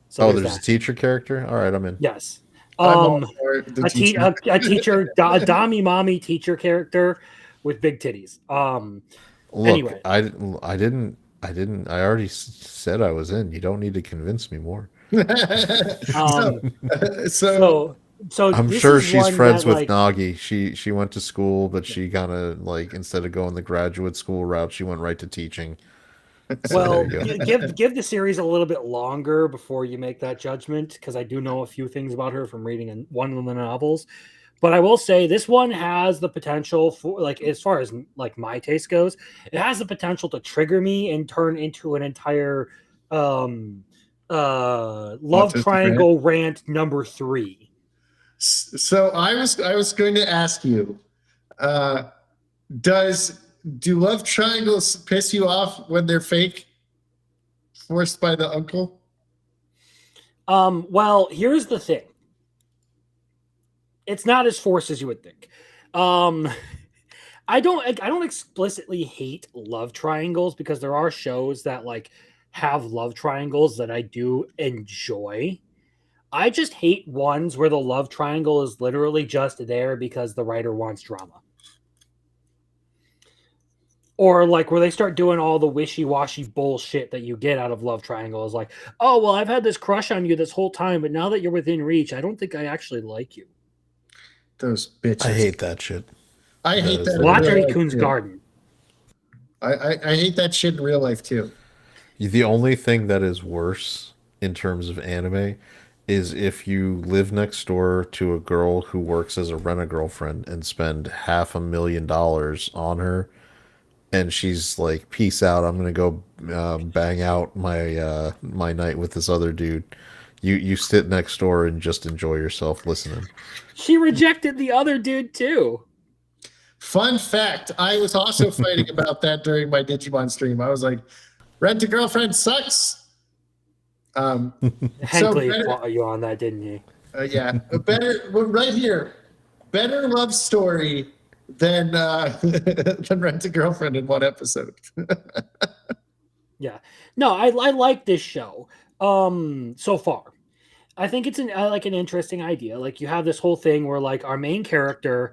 So Oh, there's a teacher character? All right, I'm in. Yes. I'm all for the A teacher. teacher, Dami mommy teacher character with big titties. Look, Anyway, I already said I was in. You don't need to convince me more. So I'm this sure is she's one friends that, with like, Nagi. She went to school, but she kind of like instead of going the graduate school route, she went right to teaching. So well, there you go. give the series a little bit longer before you make that judgment because I do know a few things about her from reading one of the novels. But I will say this one has the potential for, like, as far as like my taste goes, it has the potential to trigger me and turn into an entire love Autistic triangle rant number 3. So I was going to ask you, do love triangles piss you off when they're fake, forced by the uncle? Well, here's the thing. It's not as forced as you would think. I don't explicitly hate love triangles because there are shows that like have love triangles that I do enjoy. I just hate ones where the love triangle is literally just there because the writer wants drama. Or like where they start doing all the wishy-washy bullshit that you get out of love triangles, like, oh well, I've had this crush on you this whole time, but now that you're within reach, I don't think I actually like you. Those bitches. I hate that shit. I hate that. Watch Coon's Garden. I hate that shit in real life too. The only thing that is worse in terms of anime is if you live next door to a girl who works as a rent-a-girlfriend and spend $500,000 on her, and she's like, "Peace out, I'm gonna go bang out my night with this other dude." You sit next door and just enjoy yourself listening. She rejected the other dude too. Fun fact, I was also fighting about that during my Digimon stream. I was like, Rent-A-Girlfriend sucks. Henkley fought you on that, didn't he? Yeah, right here, better love story than Rent-A-Girlfriend in one episode. Yeah. No, I like this show so far. I think it's like an interesting idea. Like you have this whole thing where like our main character,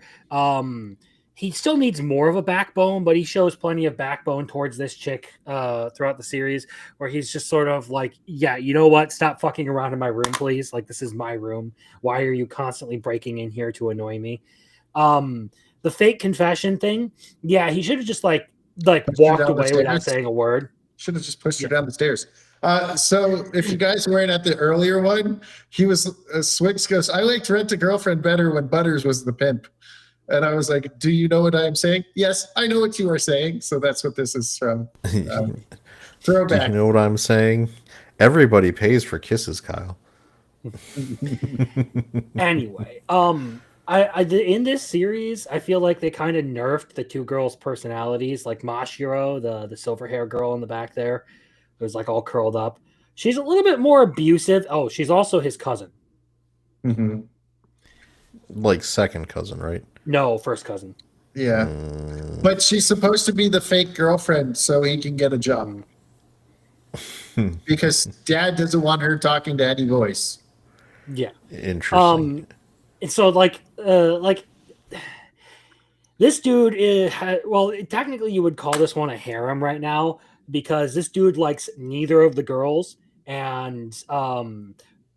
he still needs more of a backbone, but he shows plenty of backbone towards this chick throughout the series, where he's just sort of like, yeah, you know what? Stop fucking around in my room, please. Like this is my room. Why are you constantly breaking in here to annoy me? The fake confession thing, yeah, he should have just like Pushed her walked down the away without stairs. saying a word. Should have just pushed her Yeah. down the stairs. So if you guys weren't at the earlier one, he was Swix goes, I liked Rent a Girlfriend better when Butters was the pimp. And I was like, do you know what I'm saying? Yes, I know what you are saying. So that's what this is from. Do you Throwback. know what I'm saying? Everybody pays for kisses, Kyle. Anyway, in this series, I feel like they kind of nerfed the two girls' personalities. Like Mashiro, the silver hair girl in the back there, who's like all curled up. She's a little bit more abusive. Oh, she's also his cousin. Mhm. Like second cousin, right? No, first cousin. Yeah. But she's supposed to be the fake girlfriend so he can get a job. Because dad doesn't want her talking to any voice. Yeah. Interesting. And so like this dude is well, technically you would call this one a harem right now because this dude likes neither of the girls, and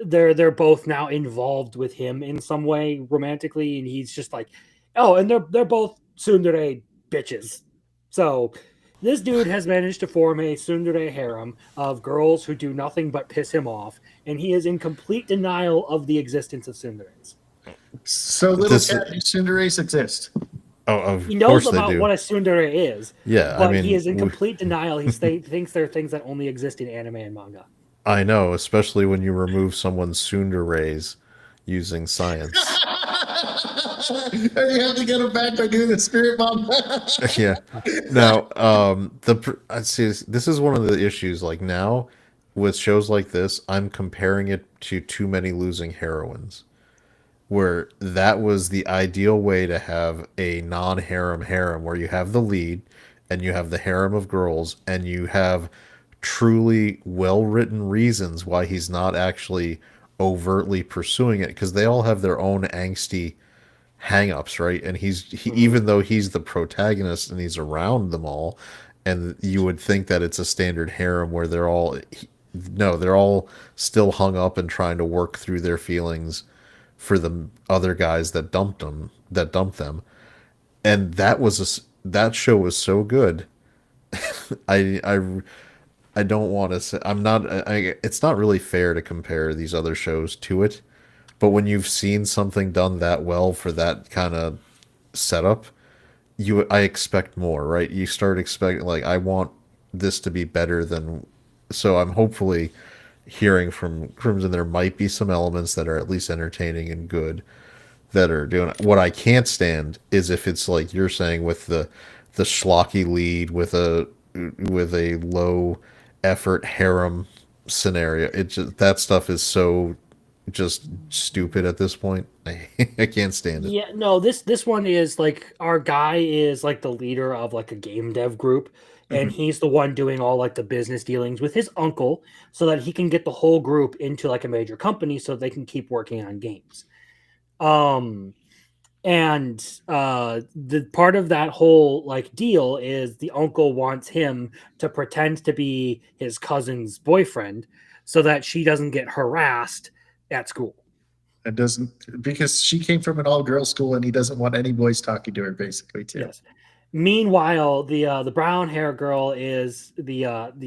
they're both now involved with him in some way romantically, and he's just like, oh, and they're both tsundere bitches. So this dude has managed to form a tsundere harem of girls who do nothing but piss him off, and he is in complete denial of the existence of tsunderes. So little cat tsunderes exist. Oh, of He knows course they about do. what a tsundere is, Yeah, but I mean, he is in complete denial. He thinks they're things that only exist in anime and manga. I know, especially when you remove someone's tsundere using science. And you have to get him back by doing the spirit bomb. Yeah. Now, I see. This is one of the issues. Like now, with shows like this, I'm comparing it to Too Many Losing Heroines, where that was the ideal way to have a non-harem, where you have the lead and you have the harem of girls and you have truly well-written reasons why he's not actually overtly pursuing it, because they all have their own angsty hang-ups, right? And even though he's the protagonist and he's around them all, and you would think that it's a standard harem where no, they're all still hung up and trying to work through their feelings for the other guys that dumped them. And that show was so good. I don't want to say, it's not really fair to compare these other shows to it, but when you've seen something done that well for that kind of setup, I expect more, right? You start expecting, like, I want this to be better than. So I'm hopefully hearing from Crimson there might be some elements that are at least entertaining and good that are doing it. What I can't stand is if it's like you're saying with the schlocky lead with a low effort harem scenario. It just, that stuff is so just stupid at this point. I can't stand it. Yeah, no, this one is like our guy is like the leader of like a game dev group, and he's the one doing all like the business dealings with his uncle so that he can get the whole group into like a major company so they can keep working on games. And the part of that whole like deal is the uncle wants him to pretend to be his cousin's boyfriend so that she doesn't get harassed at school. It doesn't, because she came from an all-girl school and he doesn't want any boys talking to her, basically, too. Yes. Meanwhile, the brown hair girl is the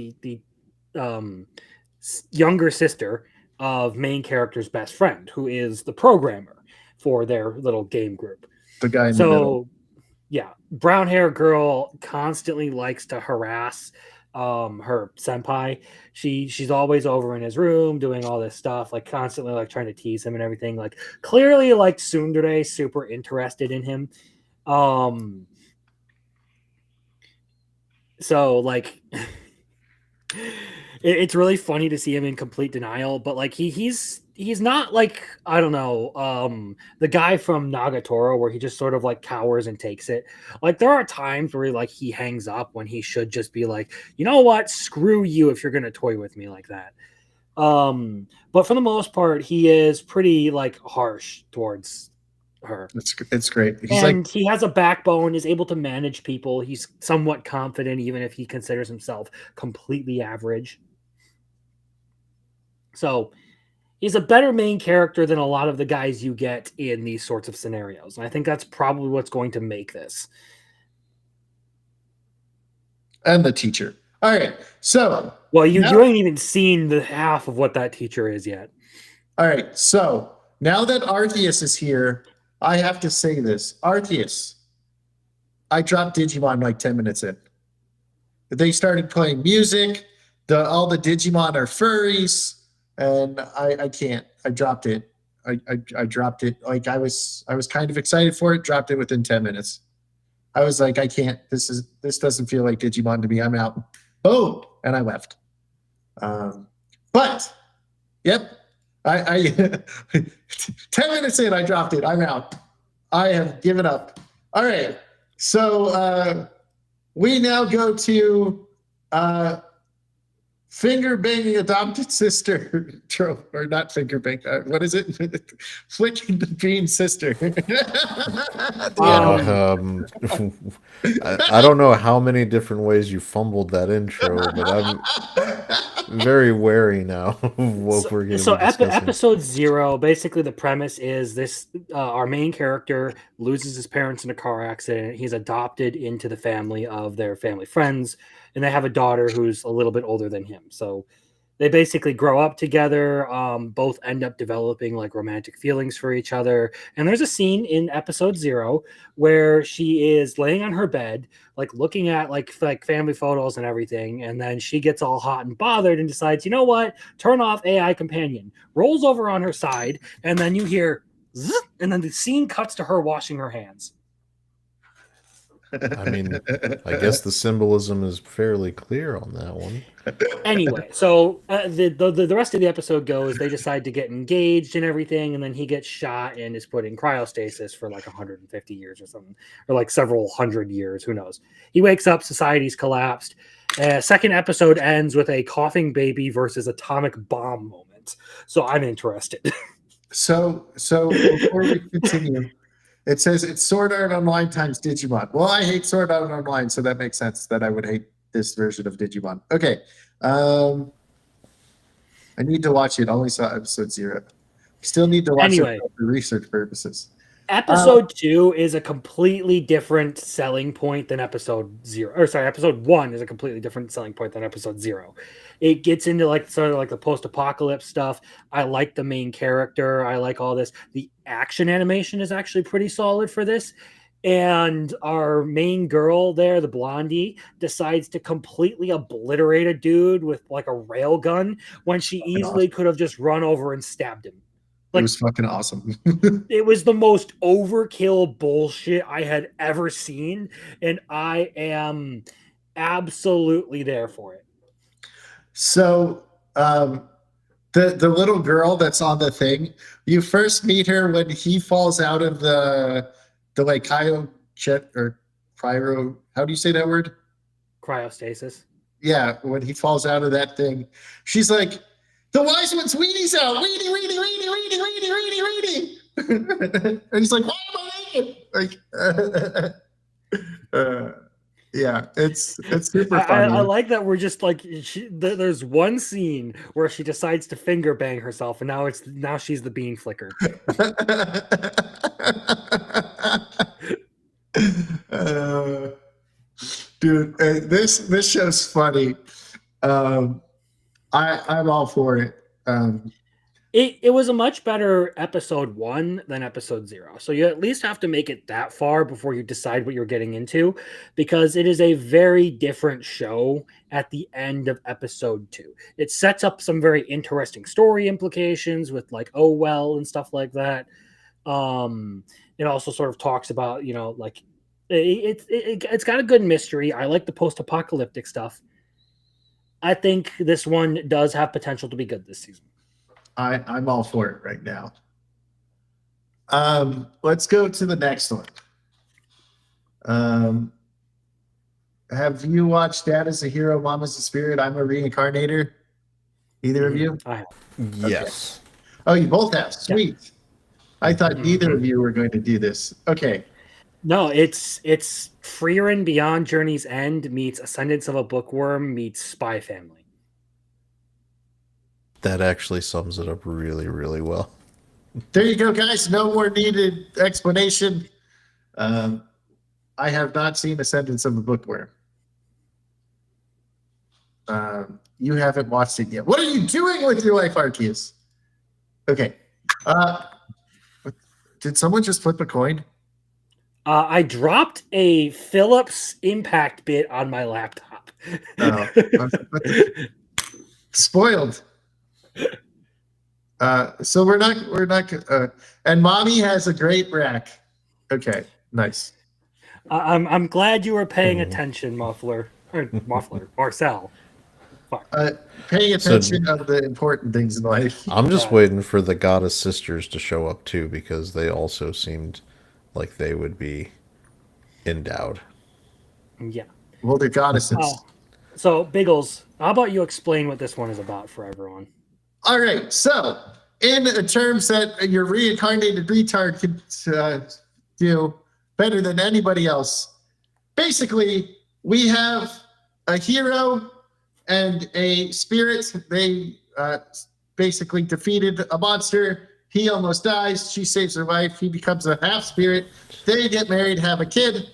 younger sister of main character's best friend, who is the programmer for their little game group. The guy in the middle. Yeah, brown hair girl constantly likes to harass her senpai. She's always over in his room doing all this stuff, like constantly like trying to tease him and everything. Like clearly, like tsundere super interested in him. So like it's really funny to see him in complete denial, but like he's not like, I don't know, the guy from Nagatoro where he just sort of like cowers and takes it. Like there are times where he hangs up when he should just be like, you know what, screw you if you're gonna toy with me like that. But for the most part, he is pretty like harsh towards her. It's great. He's like, And he has a backbone, is able to manage people. He's somewhat confident, even if he considers himself completely average. So he's a better main character than a lot of the guys you get in these sorts of scenarios. And I think that's probably what's going to make this. and the teacher. All right. So, Well, you now- ain't even seen the half of what that teacher is yet. all right. So now that Arceus is here, I have to say this. Arceus, I dropped Digimon like 10 minutes in. They started playing music. All the Digimon are furries, and I can't. I dropped it. I dropped it. Like I was kind of excited for it. Dropped it within 10 minutes. I was like, I can't. This doesn't feel like Digimon to me. I'm out. Boom, and I left. But yep, I 10 minutes in, I dropped it. I'm out. I have given up. All right. So we now go to finger banging adopted sister trope, or not finger bang. What is it? Flicking the bean sister. I don't know how many different ways you fumbled that intro, but I'm very wary now of what we're going to be discussing. Episode 0, basically the premise is this: our main character loses his parents in a car accident. He's adopted into the family of their family friends, and they have a daughter who's a little bit older than him. So they basically grow up together. Both end up developing like romantic feelings for each other. And there's a scene in episode 0 where she is laying on her bed, like looking at like family photos and everything. And then she gets all hot and bothered and decides, you know what? Turn off AI companion. Rolls over on her side, and then you hear zzz, and then the scene cuts to her washing her hands. I mean, I guess the symbolism is fairly clear on that one. Anyway, so the rest of the episode goes, they decide to get engaged and everything, and then he gets shot and is put in cryostasis for like 150 years or something, or like several hundred years, who knows. He wakes up, society's collapsed. Second episode ends with a coughing baby versus atomic bomb moment. So I'm interested. So before we continue, it says it's Sword Art Online times Digimon. Well, I hate Sword Art Online, so that makes sense that I would hate this version of Digimon. Okay. I need to watch it. Only saw episode 0. Still need to watch it for research purposes. Episode 2 is a completely different selling point than episode 0. Or sorry, episode 1 is a completely different selling point than episode 0. It gets into like sort of like the post-apocalypse stuff. I like the main character. I like all this. The action animation is actually pretty solid for this. And our main girl there, the blondie, decides to completely obliterate a dude with like a rail gun when she easily could have just run over and stabbed him. Like, it was fucking awesome. It was the most overkill bullshit I had ever seen, and I am absolutely there for it. So, the little girl that's on the thing, you first meet her when he falls out of the like cryo or cryo. How do you say that word? Cryostasis. Yeah, when he falls out of that thing, she's like, "The wise one's weedie's out. Weedie, weedie, weedie, weedie, weedie, weedie, weedie." And he's like, "Why am I naked?" Like, yeah, it's super funny. I like that we're just like there's one scene where she decides to finger bang herself, and now she's the bean flicker. Dude, this show's funny. I'm all for it. It was a much better episode 1 than episode 0. So you at least have to make it that far before you decide what you're getting into, because it is a very different show at the end of episode 2. It sets up some very interesting story implications with like oh well and stuff like that. It also sort of talks about, you know, like it's got a good mystery. I like the post-apocalyptic stuff. I think this one does have potential to be good this season. I'm all for it right now. Let's go to the next one. Have you watched Dad is a Hero, Mama's a Spirit, I'm a Reincarnator? Either of you? I have. Yes. Oh, you both have. Sweet. I thought neither Mhm. of you were going to do this. Okay. No, it's Frieren Beyond Journey's End meets Ascendance of a Bookworm meets Spy Family. That actually sums it up really, really well. There you go, guys. No more needed explanation. I have not seen Ascendance of the Bookworm. You haven't watched it yet. What are you doing with your life, Arceus? Okay. Did someone just flip a coin? I dropped a Philips impact bit on my laptop. Oh, spoiled. So we're not. And mommy has a great rack. Okay, nice. I'm glad you were paying Oh. attention, Marcel. Fuck. Paying attention of the important things in life. I'm just Yeah. waiting for the goddess sisters to show up too, because they also seemed like they would be endowed. Yeah. Well, the goddesses. Oh. So, Biggles, how about you explain what this one is about for everyone? All right. So, in terms that your reincarnated retard could do better than anybody else, basically, we have a hero and a spirit. They basically defeated a monster. He almost dies. She saves her life. He becomes a half spirit. They get married, have a kid.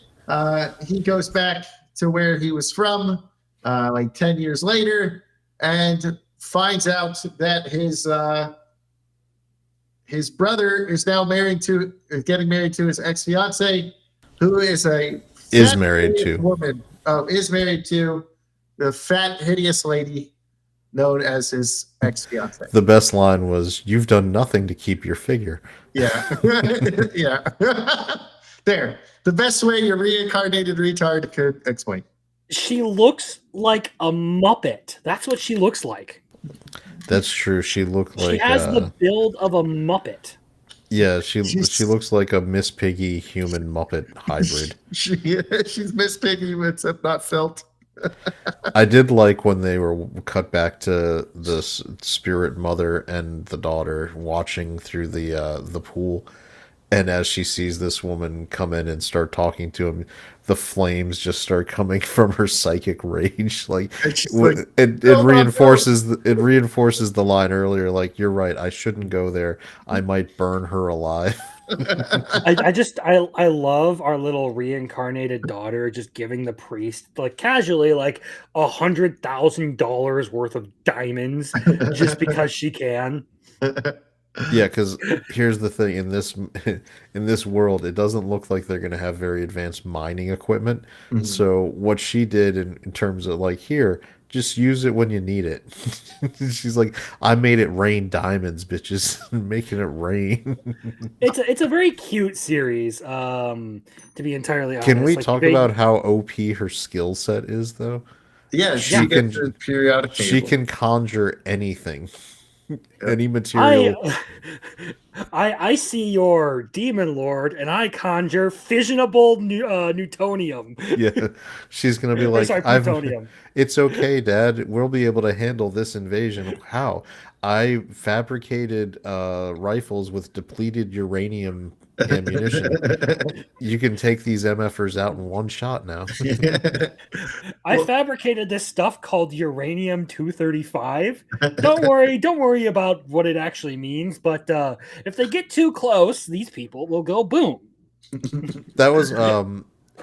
He goes back to where he was from like 10 years later and finds out that his brother is now getting married to his ex-fiance, who is Is married to. woman. Is married to the fat, hideous lady known as his ex-fiance. The best line was, "You've done nothing to keep your figure." Yeah. Yeah. There. The best way your reincarnated retard could explain. She looks like a Muppet. That's what she looks like. That's true. She looked like She has the build of a Muppet. yeah. She looks like a Miss Piggy human Muppet hybrid. She's Miss Piggy, except not felt. I did like when they were cut back to the spirit mother and the daughter watching through the pool, and as she sees this woman come in and start talking to him, the flames just start coming from her psychic rage. Like And she's like, it "No, no, reinforces it reinforces the line earlier. Like, you're right, I shouldn't go there. I might burn her alive. I love our little reincarnated daughter just giving the priest like casually like $100,000 worth of diamonds just because she can. Yeah, because here's the thing, in this world, it doesn't look like they're going to have very advanced mining equipment. Mhm. So what she did in terms of like, here, just use it when you need it. She's like, I made it rain diamonds, bitches, making it rain. It's a very cute series. To be entirely honest, Can we like, talk about how OP her skill set is, though? Yeah, She she can- gets the periodic She table. can conjure anything, any material. I see your demon lord, and I conjure fissionable Newtonium. Yeah, she's gonna be like, Sorry, plutonium. It's okay, Dad. We'll be able to handle this invasion. How? I fabricated rifles with depleted uranium ammunition. You can take these MFers out in one shot now. I fabricated this stuff called uranium-235. Don't worry about what it actually means, but if they get too close, these people will go boom. That was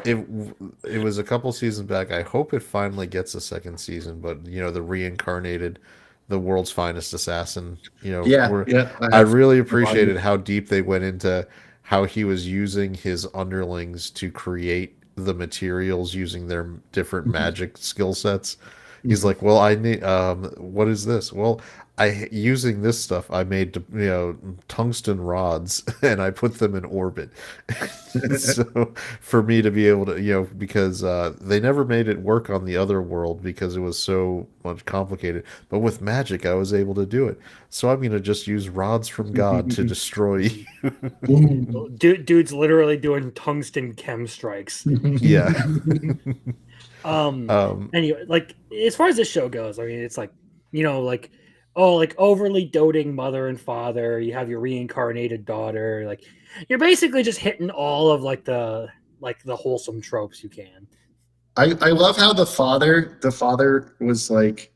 it was a couple seasons back. I hope it finally gets a second season, but the reincarnated, the world's finest assassin, Yeah. I really appreciated how deep they went into how he was using his underlings to create the materials using their different magic skill sets. He's like, well, I need what is this? Well, using this stuff, I made tungsten rods and I put them in orbit. So for me to be able to, because they never made it work on the other world because it was so much complicated. But with magic, I was able to do it. So I'm gonna just use rods from God to destroy you. Dude's literally doing tungsten chem strikes. Yeah. Anyway, like as far as this show goes, I mean, it's like, like oh, like overly doting mother and father. You have your reincarnated daughter. Like you're basically just hitting all of like the wholesome tropes you can. I love how the father was like,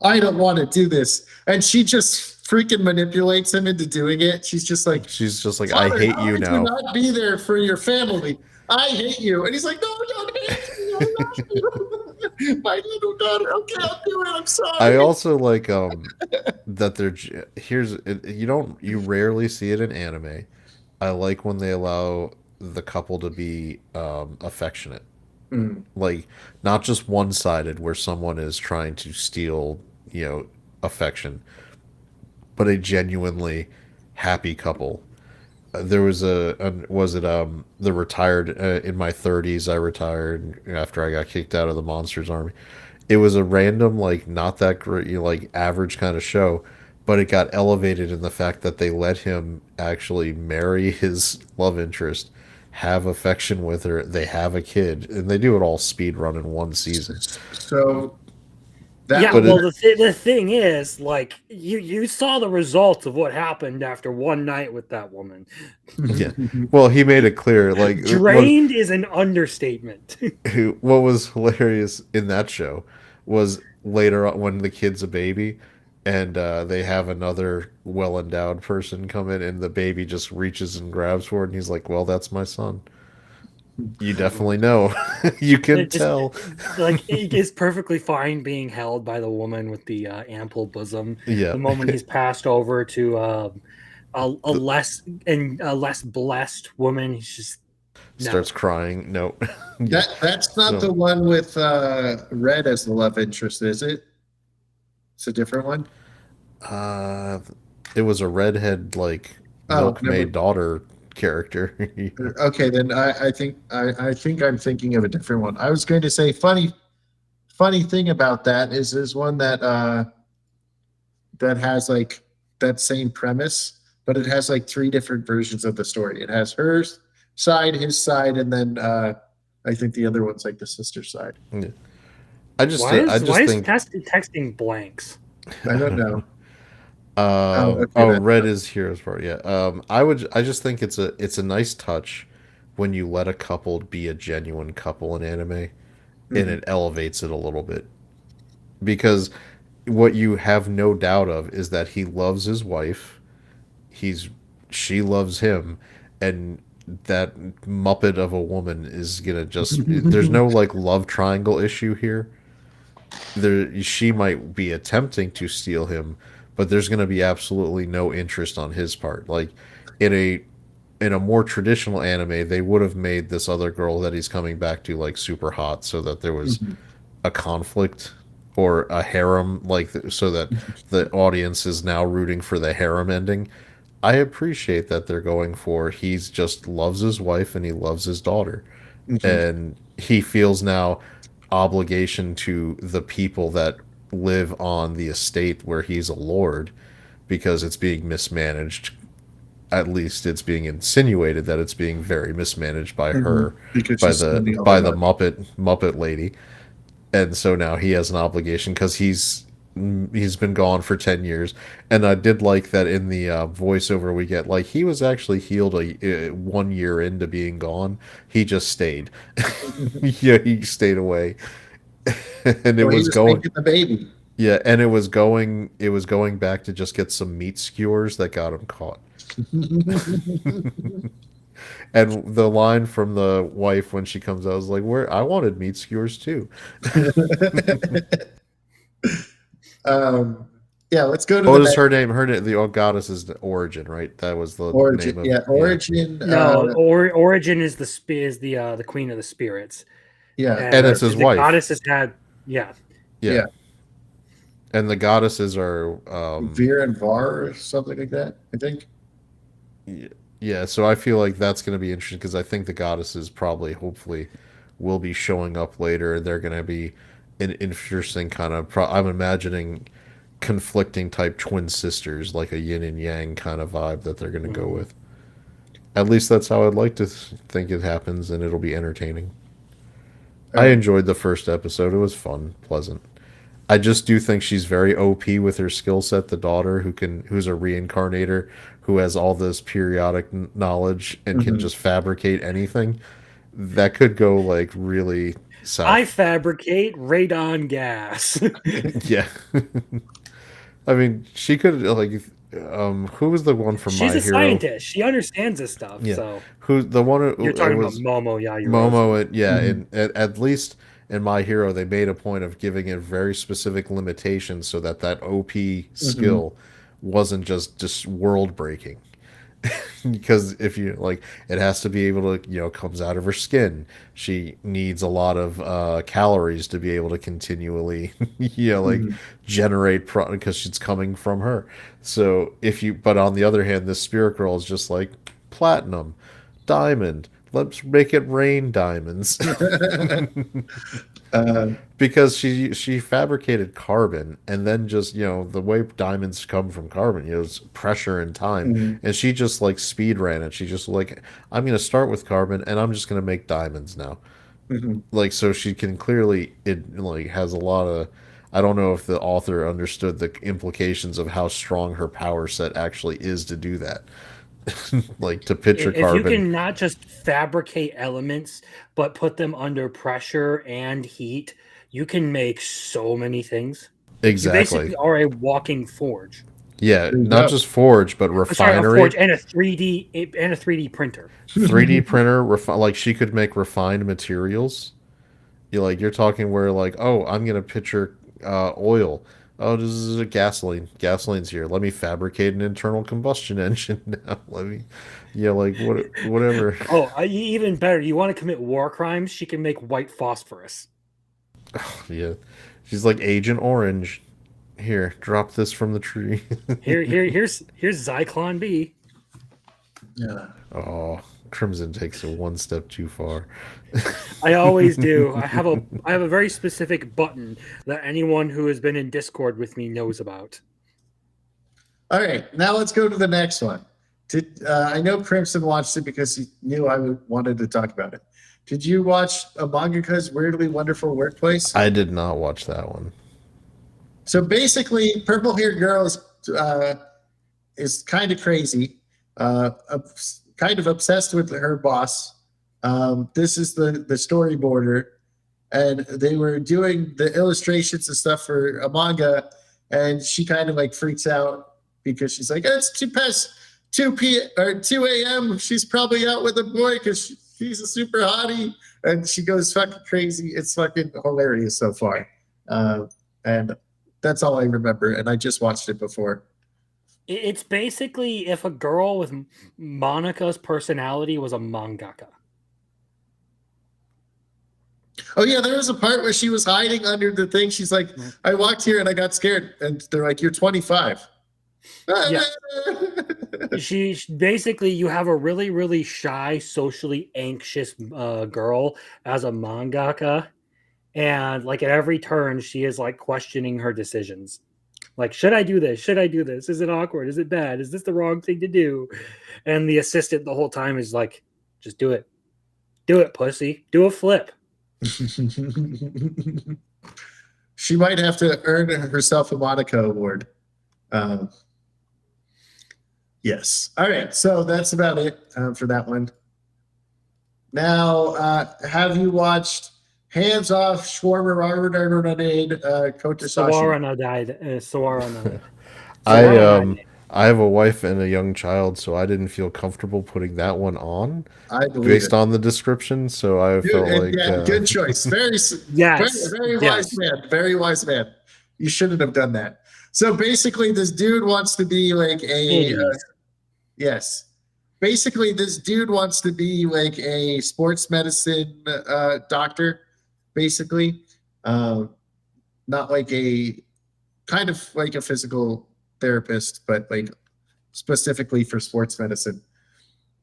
I don't want to do this. And she just freaking manipulates him into doing it. She's just like, She's just like, I Father, hate how you could you now. not be there for your family? I hate you. And he's like, no, don't hate me. I love you. My little daughter. Okay, I'll do it. I'm sorry. I also like that you rarely see it in anime. I like when they allow the couple to be affectionate. Mm. Like not just one-sided where someone is trying to steal, affection, but a genuinely happy couple. There was was it the retired in my 30s I retired after I got kicked out of the Monsters Army. It was a random, like, not that great, like average kind of show, but it got elevated in the fact that they let him actually marry his love interest, have affection with her, they have a kid, and they do it all speed run in one season. So that Yeah, But was well, it, the thing is, like, you saw the results of what happened after one night with that woman. yeah, well, he made it clear, like, Drained is an understatement. what was hilarious in that show was later on when the kid's a baby and they have another well endowed person come in and the baby just reaches and grabs for it and he's like, well, that's my son. You definitely know. You can It just tell. like it is perfectly fine being held by the woman with the ample bosom. Yeah. The moment he's passed over to a The- less blessed woman, he's just no. Starts crying. No. Yeah. that's not So the one with Red as the love interest, is it? It's a different one. uh it was a redhead, like, Oh, never. milkmaid daughter character. Okay, then I think I'm thinking of a different one. I was going to say funny thing about that is there's one that has like that same premise, but it has like three different versions of the story. It has her side, his side, and then I think the other one's like the sister side. Yeah. I just I Why just is think texting blanks? I don't know. Oh, okay, Oh, that. red is hero's part. Yeah. I just think it's a nice touch when you let a couple be a genuine couple in anime and Mhm. it elevates it a little bit. Because what you have no doubt of is that he loves his wife, he's she loves him, and that muppet of a woman is gonna just there's no, like, love triangle issue here. She might be attempting to steal him, but there's going to be absolutely no interest on his part. Like in a more traditional anime, they would have made this other girl that he's coming back to, like, super hot so that there was Mhm. a conflict or a harem, like, so that the audience is now rooting for the harem ending. I appreciate that they're going for he's just loves his wife and he loves his daughter, Mhm. and he feels now obligation to the people that live on the estate where he's a lord because it's being mismanaged. At least it's being insinuated that it's being very mismanaged by Mhm. her, Because she's spending all their by the money. Muppet lady, and so now he has an obligation because he's been gone for 10 years. And I did like that in the voiceover we get, like, he was actually healed 1 year into being gone. He just stayed. Yeah, he stayed away. And it So he was was going, making the baby. yeah, and it was going back to just get some meat skewers that got him caught. And the line from the wife when she comes out was like, where I wanted meat skewers too. um, yeah, let's go to the What is next her name? Her name, the old goddess's origin, right? That was the origin. name of, Yeah, yeah. origin. No, Origin is the queen of the spirits, Yeah, and And it's his the wife. goddess has had yeah. Yeah. yeah. And the goddesses are Veer and Var or something like that. I think. yeah, so I feel like that's going to be interesting because I think the goddesses probably, hopefully, will be showing up later, and they're going to be an interesting kind of. I'm imagining conflicting type twin sisters, like a yin and yang kind of vibe that they're going to go Mhm. with. At least that's how I'd like to think it happens, and it'll be entertaining. I Um, enjoyed the first episode. It was fun, pleasant. I just do think she's very OP with her skill set. The daughter who's a reincarnator, who has all this periodic knowledge and can Mhm. just fabricate anything. That could go like really I south. fabricate radon gas. Yeah. I mean, she could like who was the one from She's My a Hero? scientist. She understands this stuff. Yeah. So Who the one you're it talking about was Momo Yaoyorozu. Momo, yeah, Mhm. and at least in My Hero, they made a point of giving it very specific limitations so that that OP Mhm. skill wasn't just world breaking. Because if you like, it has to be able to, comes out of her skin. She needs a lot of calories to be able to continually, like Mhm. generate because it's coming from her. So but on the other hand, this spirit girl is just like platinum, diamond. Let's make it rain diamonds. uh, Because she fabricated carbon and then just the way diamonds come from carbon, it's pressure and time, mhm. and she just like speed ran it. She just like, I'm gonna start with carbon and I'm just gonna make diamonds now. Mhm. Like, so she can clearly, it like has a lot of, I don't know if the author understood the implications of how strong her power set actually is to do that. Like to picture If you carbon. can not just fabricate elements, but put them under pressure and heat, you can make so many things. Like you Exactly. basically are a walking forge. Yeah, There you not go. just forge but I'm sorry, a forge refinery. and a 3D printer. 3D printer, like she could make refined materials. You're talking where like, oh, I'm gonna picture oil. Oh, this is a gasoline. Gasoline's here. Let me fabricate an internal combustion engine now. Let me, like whatever. Oh, even better. You want to commit war crimes? She can make white phosphorus. Yeah, she's like Agent Orange. Here, drop this from the tree. Here's Zyklon B. Yeah. Oh, Crimson takes it one step too far. I always do. I have a very specific button that anyone who has been in Discord with me knows about. All right, now let's go to the next one. I know Crimson watched it because he knew wanted to talk about it. Did you watch a mangaka's Weirdly Wonderful Workplace? I did not watch that one. So basically, Purple Haired Girl is kind of crazy, kind of obsessed with her boss. This is the storyboarder, and they were doing the illustrations and stuff for a manga, and she kind of like freaks out because she's like, it's 2 a.m. She's probably out with a boy because she's a super hottie, and she goes fucking crazy. It's fucking hilarious so far, and that's all I remember. And I just watched it before. It's basically if a girl with Monica's personality was a mangaka. Oh yeah, there was a part where she was hiding under the thing. She's like, I walked here and I got scared, and they're like, you're 25. Yeah. She basically, you have a really, really shy, socially anxious girl as a mangaka, and like at every turn, she is like questioning her decisions. Like, should I do this? Should I do this? Is it awkward? Is it bad? Is this the wrong thing to do? And the assistant the whole time is like, just do it. Do it, pussy. Do a flip. She might have to earn herself a Monica award. Yes. All right. So that's about it for that one. Now, have you watched Hands Off Schwarber Arnade Kotasashi? Sawarana died. Sawarana. I have a wife and a young child, so I didn't feel comfortable putting that one on I believe based it. on the description. So I Dude, felt like yeah, good choice. Yes. very Yes. wise man. Very wise man. You shouldn't have done that. So basically, this dude wants to be like yes. Basically, this dude wants to be like a sports medicine doctor. Basically, not like a kind of like a physical therapist, but like specifically for sports medicine.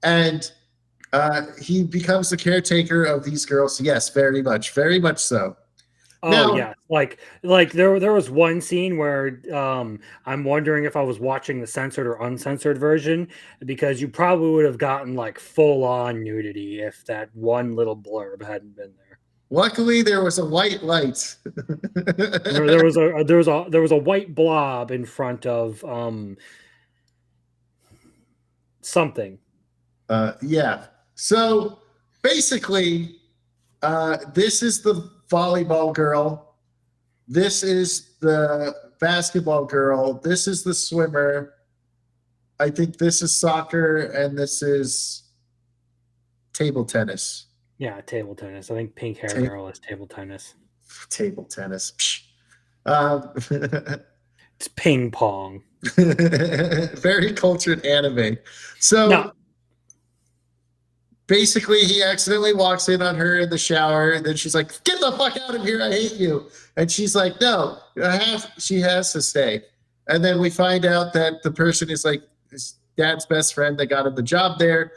And he becomes the caretaker of these girls. Yes, very much so. Oh Now, yeah, like there was one scene where I'm wondering if I was watching the censored or uncensored version, because you probably would have gotten like full on nudity if that one little blurb hadn't been there. luckily, there was a white light There was a white blob in front of something. Yeah. So basically, this is the volleyball girl. This is the basketball girl. This is the swimmer. I think this is soccer, and this is table tennis. Yeah, table tennis. I think pink hair Ta- girl is table tennis. Table tennis. Psh. Um, It's ping pong. very cultured anime. So No, basically, he accidentally walks in on her in the shower. And then she's like, "Get the fuck out of here! I hate you." And she's like, "No, she has to stay." And then we find out that the person is like his dad's best friend that got him the job there.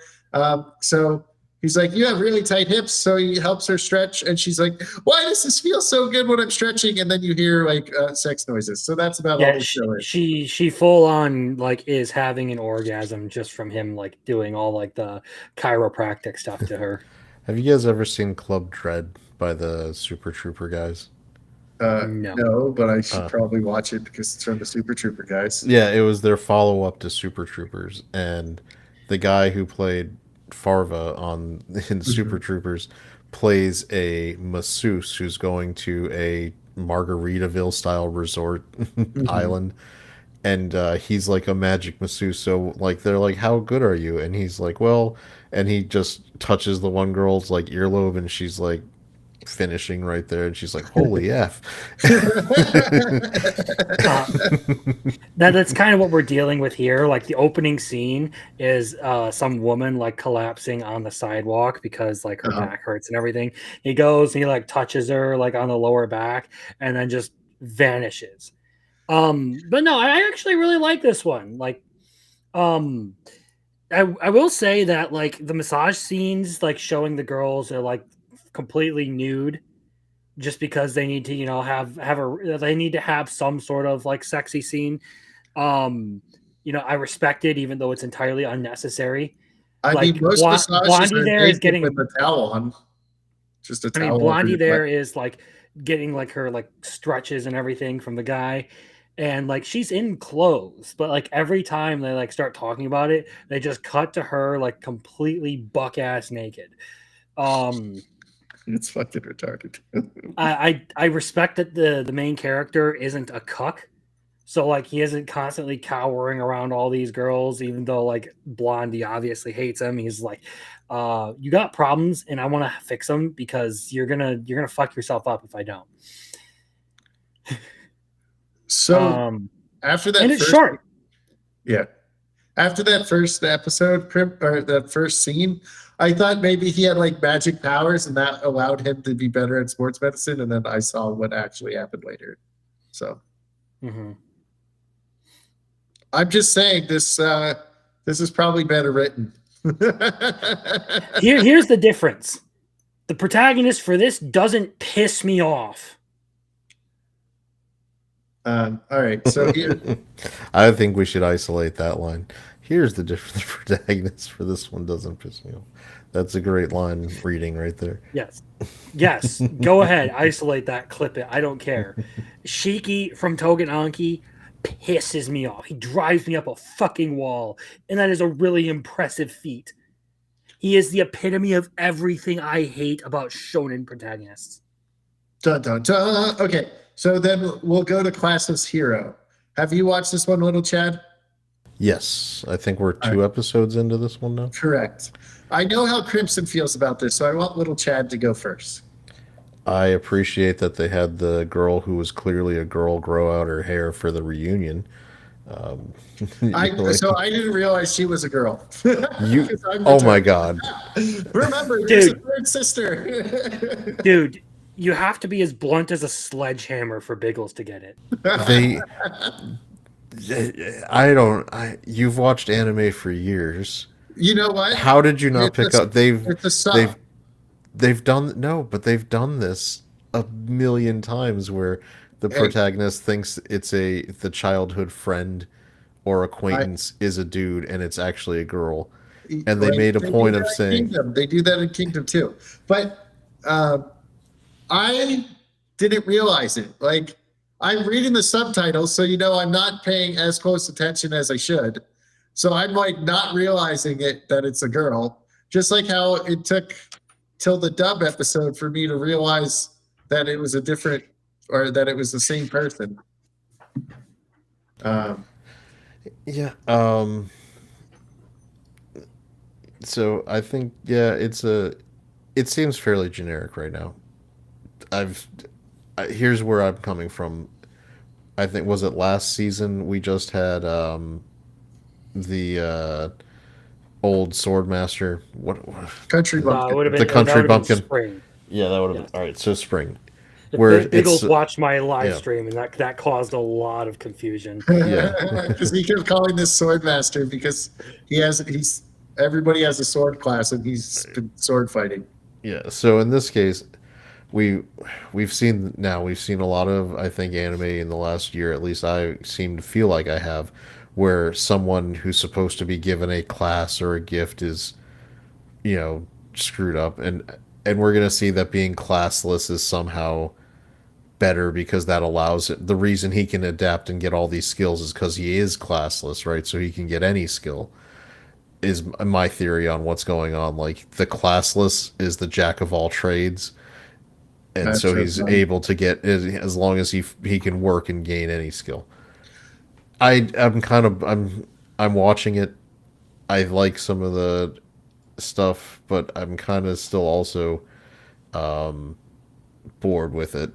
So he's like, "You have really tight hips," so he helps her stretch, and she's like, "Why does this feel so good when I'm stretching?" And then you hear like sex noises. So that's about all yeah, the show is. she full on like is having an orgasm just from him like doing all like the chiropractic stuff to her. Have you guys ever seen Club Dread by the Super Trooper guys? No. No, but I should Uh, probably watch it because it's from the Super Trooper guys. Yeah, it was their follow up to Super Troopers, and the guy who played Farva on in Super Troopers plays a masseuse who's going to a Margaritaville style resort Mhm. island, and he's like a magic masseuse. So like they're like, "How good are you?" And he's like, "Well," and he just touches the one girl's like earlobe, and she's like finishing right there, and she's like, "Holy f!" Uh, that's kind of what we're dealing with here. Like the opening scene is some woman like collapsing on the sidewalk because like her Uh-huh. back hurts and everything. He goes and he like touches her like on the lower back and then just vanishes. But no, I actually really like this one. Like, um, I will say that like the massage scenes, like showing the girls are like completely nude just because they need to, they need to have some sort of like sexy scene. Um, I respect it even though it's entirely unnecessary. I mean, Like most massages Blondie are there is naked with getting a towel on, just a I mean, towel over Blondie your butt. there is like getting like her like stretches and everything from the guy. And like she's in clothes, but like every time they like start talking about it, they just cut to her like completely buck ass naked. Um, It's fucking retarded. I respect that the main character isn't a cuck, so like he isn't constantly cowering around all these girls, even though like Blondie obviously hates him. He's like, you got problems, and I want to fix them because you're gonna fuck yourself up if I don't. So Um, after and that it's first, short. yeah, after that first episode, or that first scene, I thought maybe he had like magic powers and that allowed him to be better at sports medicine. And then I saw what actually happened later. So Mhm. I'm just saying this is probably better written. Here's the difference. The protagonist for this doesn't piss me off. All right, so here, I think we should isolate that line. Here's the difference. The protagonist for this one doesn't piss me off. That's a great line reading right there. Yes. Yes. Go ahead. Isolate that. Clip it. I don't care. Shiki from Togenanki pisses me off. He drives me up a fucking wall. And that is a really impressive feat. He is the epitome of everything I hate about shonen protagonists. dun dun dun. Okay, so then we'll go to Classless Hero. Have you watched this one, Little Chad? Yes, I think we're All two episodes into this one now. Correct. I know how Crimson feels about this, so I want Little Chad to go first. I appreciate that they had the girl who was clearly a girl grow out her hair for the reunion. Um, So I didn't realize she was a girl. you, 'Cause I'm oh my retarded. god, Remember, there's a Dude. third sister. Dude, you have to be as blunt as a sledgehammer for Biggles to get it. they. I don't. You've watched anime for years. You know what? How did you not pick up? It's a sub. They've done no, but they've done this a million times where the Hey, protagonist thinks the childhood friend or I, acquaintance is a dude and it's actually a girl. And they like, made a they do point of that in saying, Kingdom. They do that in Kingdom too. But I didn't realize it. Like I'm reading the subtitles, so I'm not paying as close attention as I should. So I'm like not realizing it that it's a girl. Just like how it took till the dub episode for me to realize that it was a different or that it was the same person. Um, Yeah. So I think it seems fairly generic right now. I've Here's where I'm coming from. I think was it last season we just had the old swordmaster. What Country No, it bumpkin. would have the been that country would have been bumpkin? spring. Yeah, that would have Yeah. been all right. So spring, where If it's Biggles watched my live yeah. stream, and that caused a lot of confusion. Yeah. Because he kept calling this sword master because he's everybody has a sword class and he's been sword fighting. Yeah. So in this case, we we've seen a lot of, I think, anime in the last year. At least I seem to feel like I have, where someone who's supposed to be given a class or a gift is screwed up, and we're gonna see that being classless is somehow better because that allows it. The reason he can adapt and get all these skills is because he is classless, right? So he can get any skill. Is my theory on what's going on. Like the classless is the jack of all trades, and That's so so he's funny. able to get, as long as he can work and gain any skill. I'm watching it. I like some of the stuff, but I'm kind of still also bored with it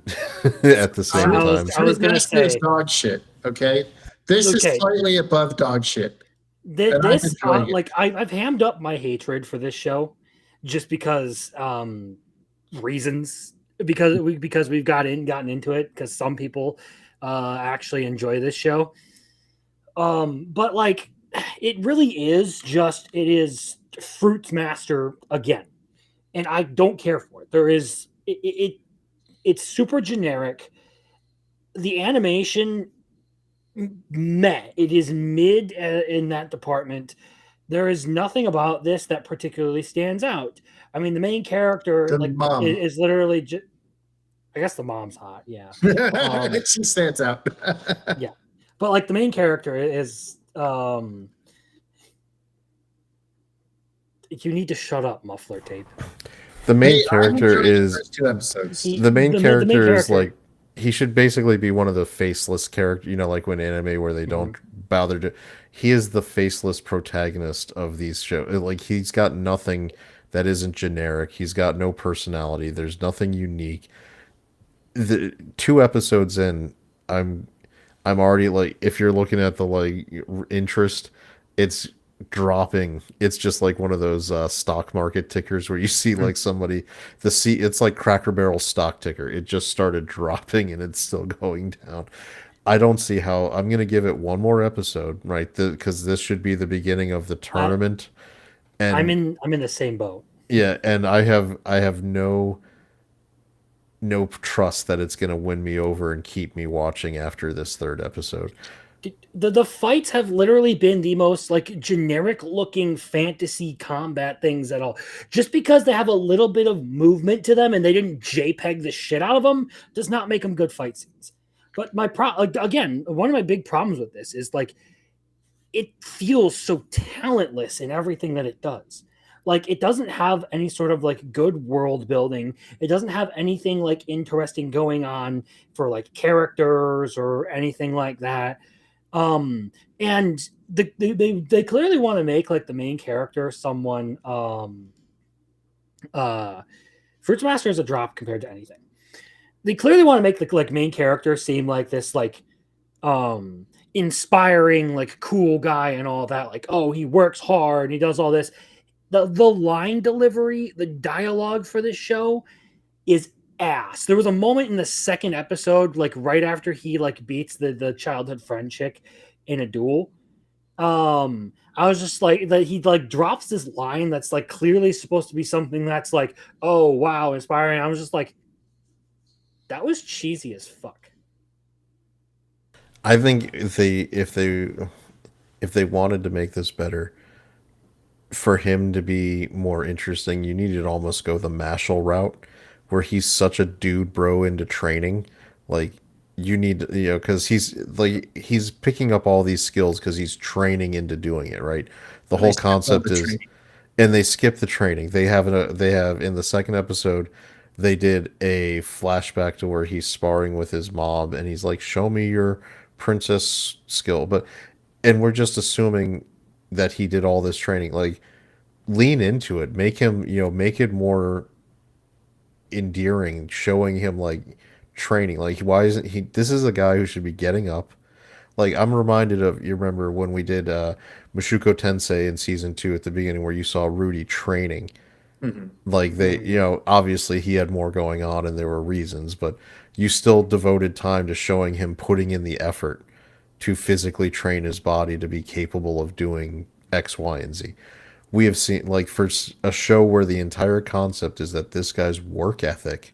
at the same I was time. I was gonna Swordmaster is say, dog shit. Okay, this is okay, slightly above dog shit, and I'm this enjoying it. like I've hammed up my hatred for this show, just because reasons, because we've gotten into it, because some people actually enjoy this show. But like, it really is just, it is Fruits Master again, and I don't care for it. It's super generic. The animation, meh. It is mid in that department. There is nothing about this that particularly stands out. I mean, the main character The mom, is literally just. I guess the mom's hot, yeah. she stands out. Yeah, but like the main character is you need to shut up, muffler tape. The main Hey, I'm character enjoying the is first two episodes. He, the main the character is character. like, he should basically be one of the faceless character, like when anime where they don't bother to. He is the faceless protagonist of these shows. Like he's got nothing that isn't generic. He's got no personality. There's nothing unique. The 2 episodes in, I'm I'm already like, if you're looking at the like interest, it's dropping. It's just like one of those stock market tickers where you see like somebody, it's like Cracker Barrel stock ticker. It just started dropping and it's still going down. I don't see how. I'm gonna give it one more episode, right? Because this should be the beginning of the I, tournament, and I'm in the same boat. yeah, and I have no trust that it's gonna win me over and keep me watching after this third episode. The fights have literally been the most like generic looking fantasy combat things at all. Just because they have a little bit of movement to them and they didn't JPEG the shit out of them does not make them good fight scenes. But again, one of my big problems with this is like it feels so talentless in everything that it does. Like it doesn't have any sort of like good world building. It doesn't have anything like interesting going on for like characters or anything like that. And they clearly want to make like the main character someone Fruits Master is a drop compared to anything. They clearly want to make the like main character seem like this like inspiring, like cool guy and all that. Like, oh, he works hard and he does all this. The line delivery, the dialogue for this show is ass. There was a moment in the second episode, like right after he like beats the childhood friend chick in a duel. I was just like that he like drops this line that's like clearly supposed to be something that's like, oh wow, inspiring. I was just like, that was cheesy as fuck. I think if they wanted to make this better, for him to be more interesting, you needed to almost go the Mashal route, where he's such a dude bro into training. Like you need, because he's picking up all these skills because he's training into doing it, right? The They whole skipped all concept the is, training. and they skip the training. They have in the second episode, they did a flashback to where he's sparring with his mom, and he's like, "Show me your princess skill," and we're just assuming that he did all this training. Like, lean into it, make him, make it more endearing, showing him like training. Like, why isn't he? This is a guy who should be getting up. Like, I'm reminded of, you remember when we did Mushoku Tensei in season 2 at the beginning, where you saw Rudy training. Mhm. Like, they, obviously he had more going on and there were reasons, but you still devoted time to showing him putting in the effort to physically train his body to be capable of doing X, Y, and Z. We have seen, like, for a show where the entire concept is that this guy's work ethic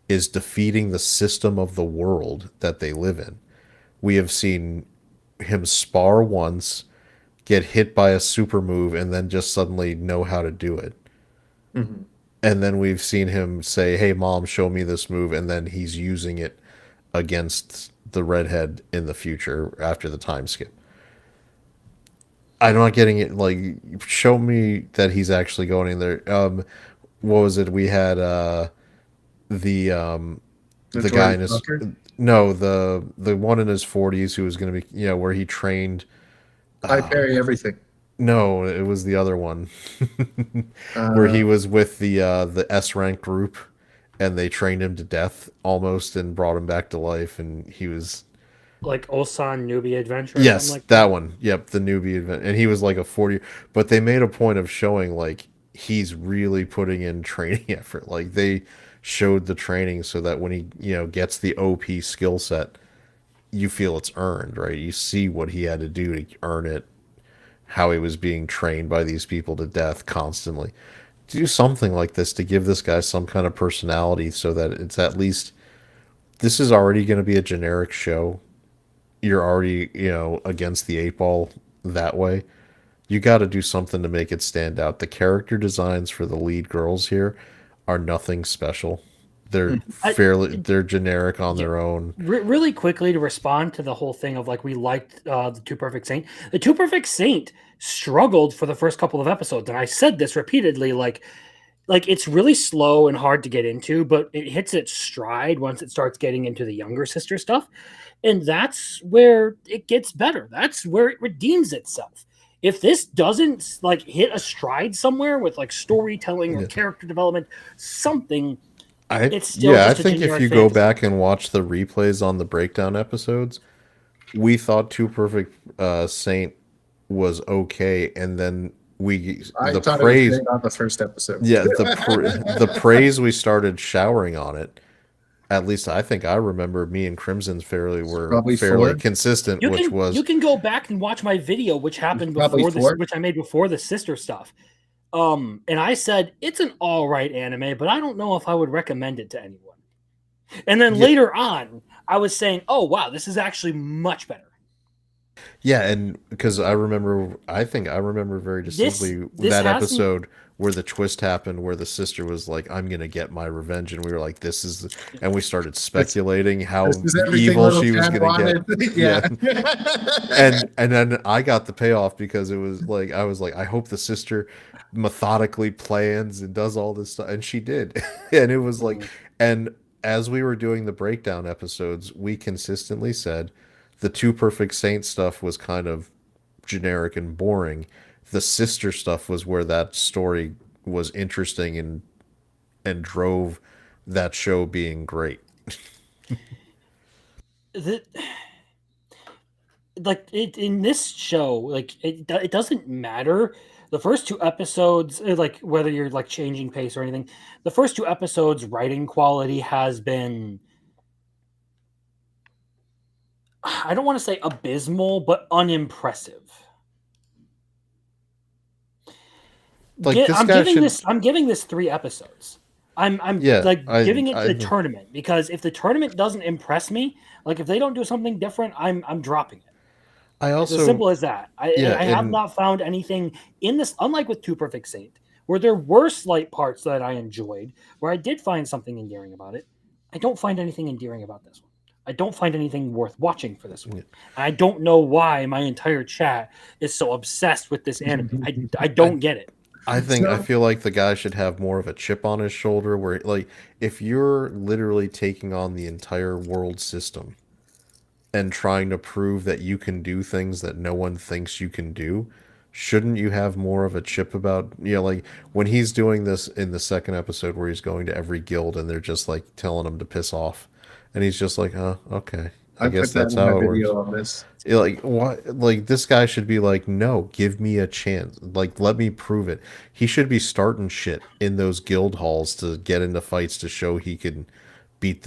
is defeating the system of the world that they live in. We have seen him spar once, get hit by a super move, and then just suddenly know how to do it. Mhm. And then we've seen him say, "Hey, mom, show me this move," and then he's using it against the redhead in the future after the time skip. I'm not getting it. Like, show me that he's actually going in there. What was it? We had the the guy Notorious in his, fucker. no, the one in his 40s who was going to be, where he trained. I parry everything. No, it was the other one where Uh, he was with the S rank group, and they trained him to death almost and brought him back to life, and he was, Like Osan Newbie Adventure or something yes, like that that. one. Yep, the newbie event. And he was like a 40, but they made a point of showing like he's really putting in training effort. Like, they showed the training so that when he, gets the OP skill set, you feel it's earned, right? You see what he had to do to earn it, how he was being trained by these people to death constantly. Do something like this to give this guy some kind of personality so that it's at least, this is already going to be a generic show. You're already, against the eight ball that way. You got to do something to make it stand out. The character designs for the lead girls here are nothing special. They're I, they're generic on yeah, their own. really quickly to respond to the whole thing of like we liked the Two Perfect Saint. The Two Perfect Saint struggled for the first couple of episodes, and I said this repeatedly. Like it's really slow and hard to get into, but it hits its stride once it starts getting into the younger sister stuff, and that's where it gets better. That's where it redeems itself. If this doesn't like hit a stride somewhere with like storytelling or Yeah. character development, something, it's still I just a think if generic you go fantasy. back and watch the replays on the breakdown episodes, we thought Two Perfect Saint was okay, and then I the thought it was praise, great on the first episode. yeah, the praise we started showering on it. At least I think I remember me and Crimson's were Probably fairly four. consistent, You which can was, you can go back and watch my video, which happened Probably before this, four. which I made before the sister stuff. And I said it's an all right anime, but I don't know if I would recommend it to anyone. And then yeah, later on, I was saying, "Oh wow, this is actually much better." yeah, and because I think I remember very This distinctly this that hasn't. episode where the twist happened, where the sister was like, "I'm gonna get my revenge," and we were like, "This is," and we started This, speculating this how is everything evil little she was Chad gonna get. wanted. Yeah, Yeah. and then I got the payoff because it was like, I was like, I hope the sister methodically plans and does all this stuff, and she did, and it was like, and as we were doing the breakdown episodes, we consistently said the Two Perfect Saints stuff was kind of generic and boring. The sister stuff was where that story was interesting and drove that show being great. The, like it in this show, like it doesn't matter. The first two episodes, like whether you're like changing pace or anything, the first two episodes writing quality has been, I don't want to say abysmal, but unimpressive. Like, this guy should, I'm giving this 3 episodes. I'm yeah, like giving it to the I tournament because if the tournament doesn't impress me, like if they don't do something different, I'm dropping it. I It's as also, simple as that. yeah, I have and not found anything in this, unlike with Two Perfect Saint, where there were slight parts that I enjoyed, where I did find something endearing about it, I don't find anything endearing about this one. I don't find anything worth watching for this one. I don't know why my entire chat is so obsessed with this anime. I don't get it. I feel like the guy should have more of a chip on his shoulder where like if you're literally taking on the entire world system and trying to prove that you can do things that no one thinks you can do, shouldn't you have more of a chip about, like when he's doing this in the second episode where he's going to every guild and they're just like telling him to piss off and he's just like, okay. I guess that's how it works. On this. Like what? Like this guy should be like, no, give me a chance. Like let me prove it. He should be starting shit in those guild halls to get into fights to show he can beat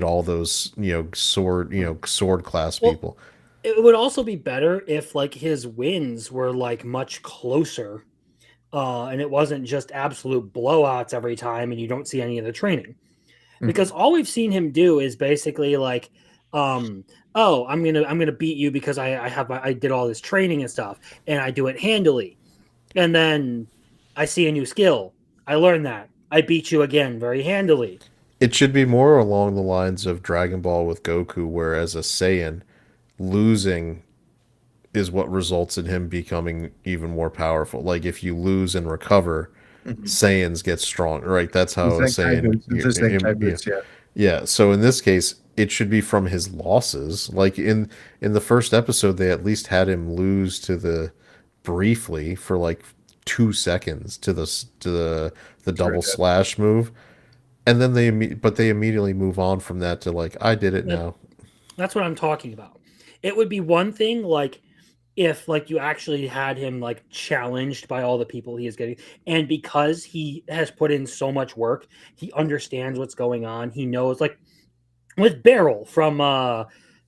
all those sword class people. It would also be better if like his wins were like much closer, and it wasn't just absolute blowouts every time, and you don't see any of the training. Because all we've seen him do is basically like, oh, I'm gonna beat you because I did all this training and stuff, and I do it handily, and then I see a new skill. I learned that I beat you again very handily. It should be more along the lines of Dragon Ball with Goku, where as a Saiyan, losing is what results in him becoming even more powerful. Like if you lose and recover, Saiyans get strong, right? That's how a Saiyan. Yeah. So in this case, it should be from his losses. Like in the first episode, they at least had him lose to the briefly for like 2 seconds to the double slash move, and then they immediately move on from that to like I did it now. That's what I'm talking about. It would be one thing like if like you actually had him like challenged by all the people he is getting, and because he has put in so much work, he understands what's going on. He knows, like with Beryl from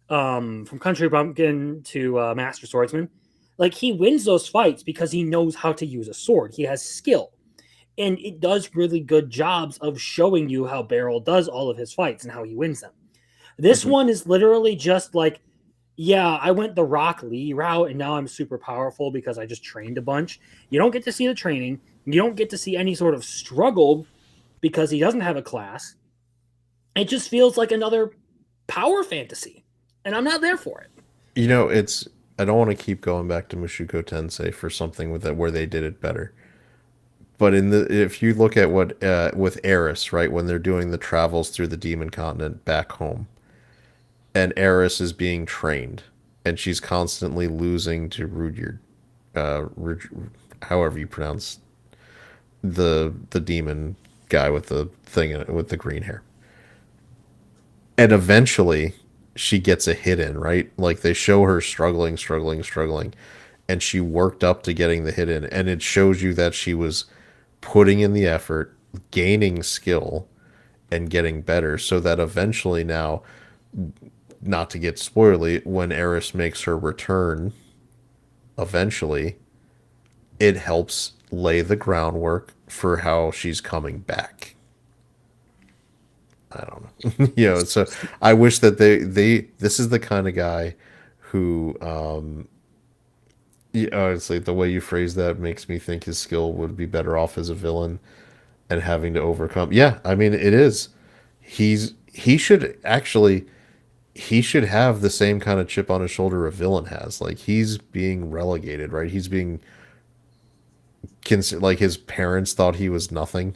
Country Bumpkin to Master Swordsman, like he wins those fights because he knows how to use a sword. He has skill, and it does really good jobs of showing you how Beryl does all of his fights and how he wins them. This one is literally just like, yeah, I went the Rock Lee route, and now I'm super powerful because I just trained a bunch. You don't get to see the training. You don't get to see any sort of struggle because he doesn't have a class. It just feels like another power fantasy, and I'm not there for it. I don't want to keep going back to Mushoku Tensei for something with that where they did it better. But if you look at what with Eris, right, when they're doing the travels through the Demon Continent back home, and Eris is being trained, and she's constantly losing to Rudyard, however you pronounce the demon guy with the thing in it, with the green hair. And eventually, she gets a hit in, right? Like they show her struggling, and she worked up to getting the hit in, and it shows you that she was putting in the effort, gaining skill, and getting better, so that eventually now, not to get spoily, when Eris makes her return, eventually, it helps lay the groundwork for how she's coming back. I don't know. So I wish that this is the kind of guy who, honestly, the way you phrase that makes me think his skill would be better off as a villain and having to overcome. Yeah, I mean, it is. He should have the same kind of chip on his shoulder a villain has. Like he's being relegated, right? He's being like his parents thought he was nothing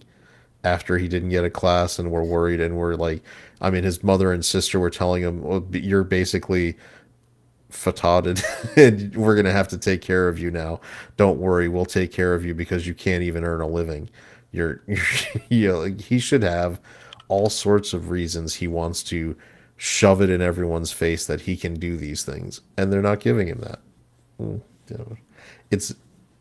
after he didn't get a class and were worried and were like, I mean, his mother and sister were telling him, well, you're basically fataded and we're going to have to take care of you now. Don't worry. We'll take care of you because you can't even earn a living. You're like, he should have all sorts of reasons he wants to shove it in everyone's face that he can do these things, and they're not giving him that.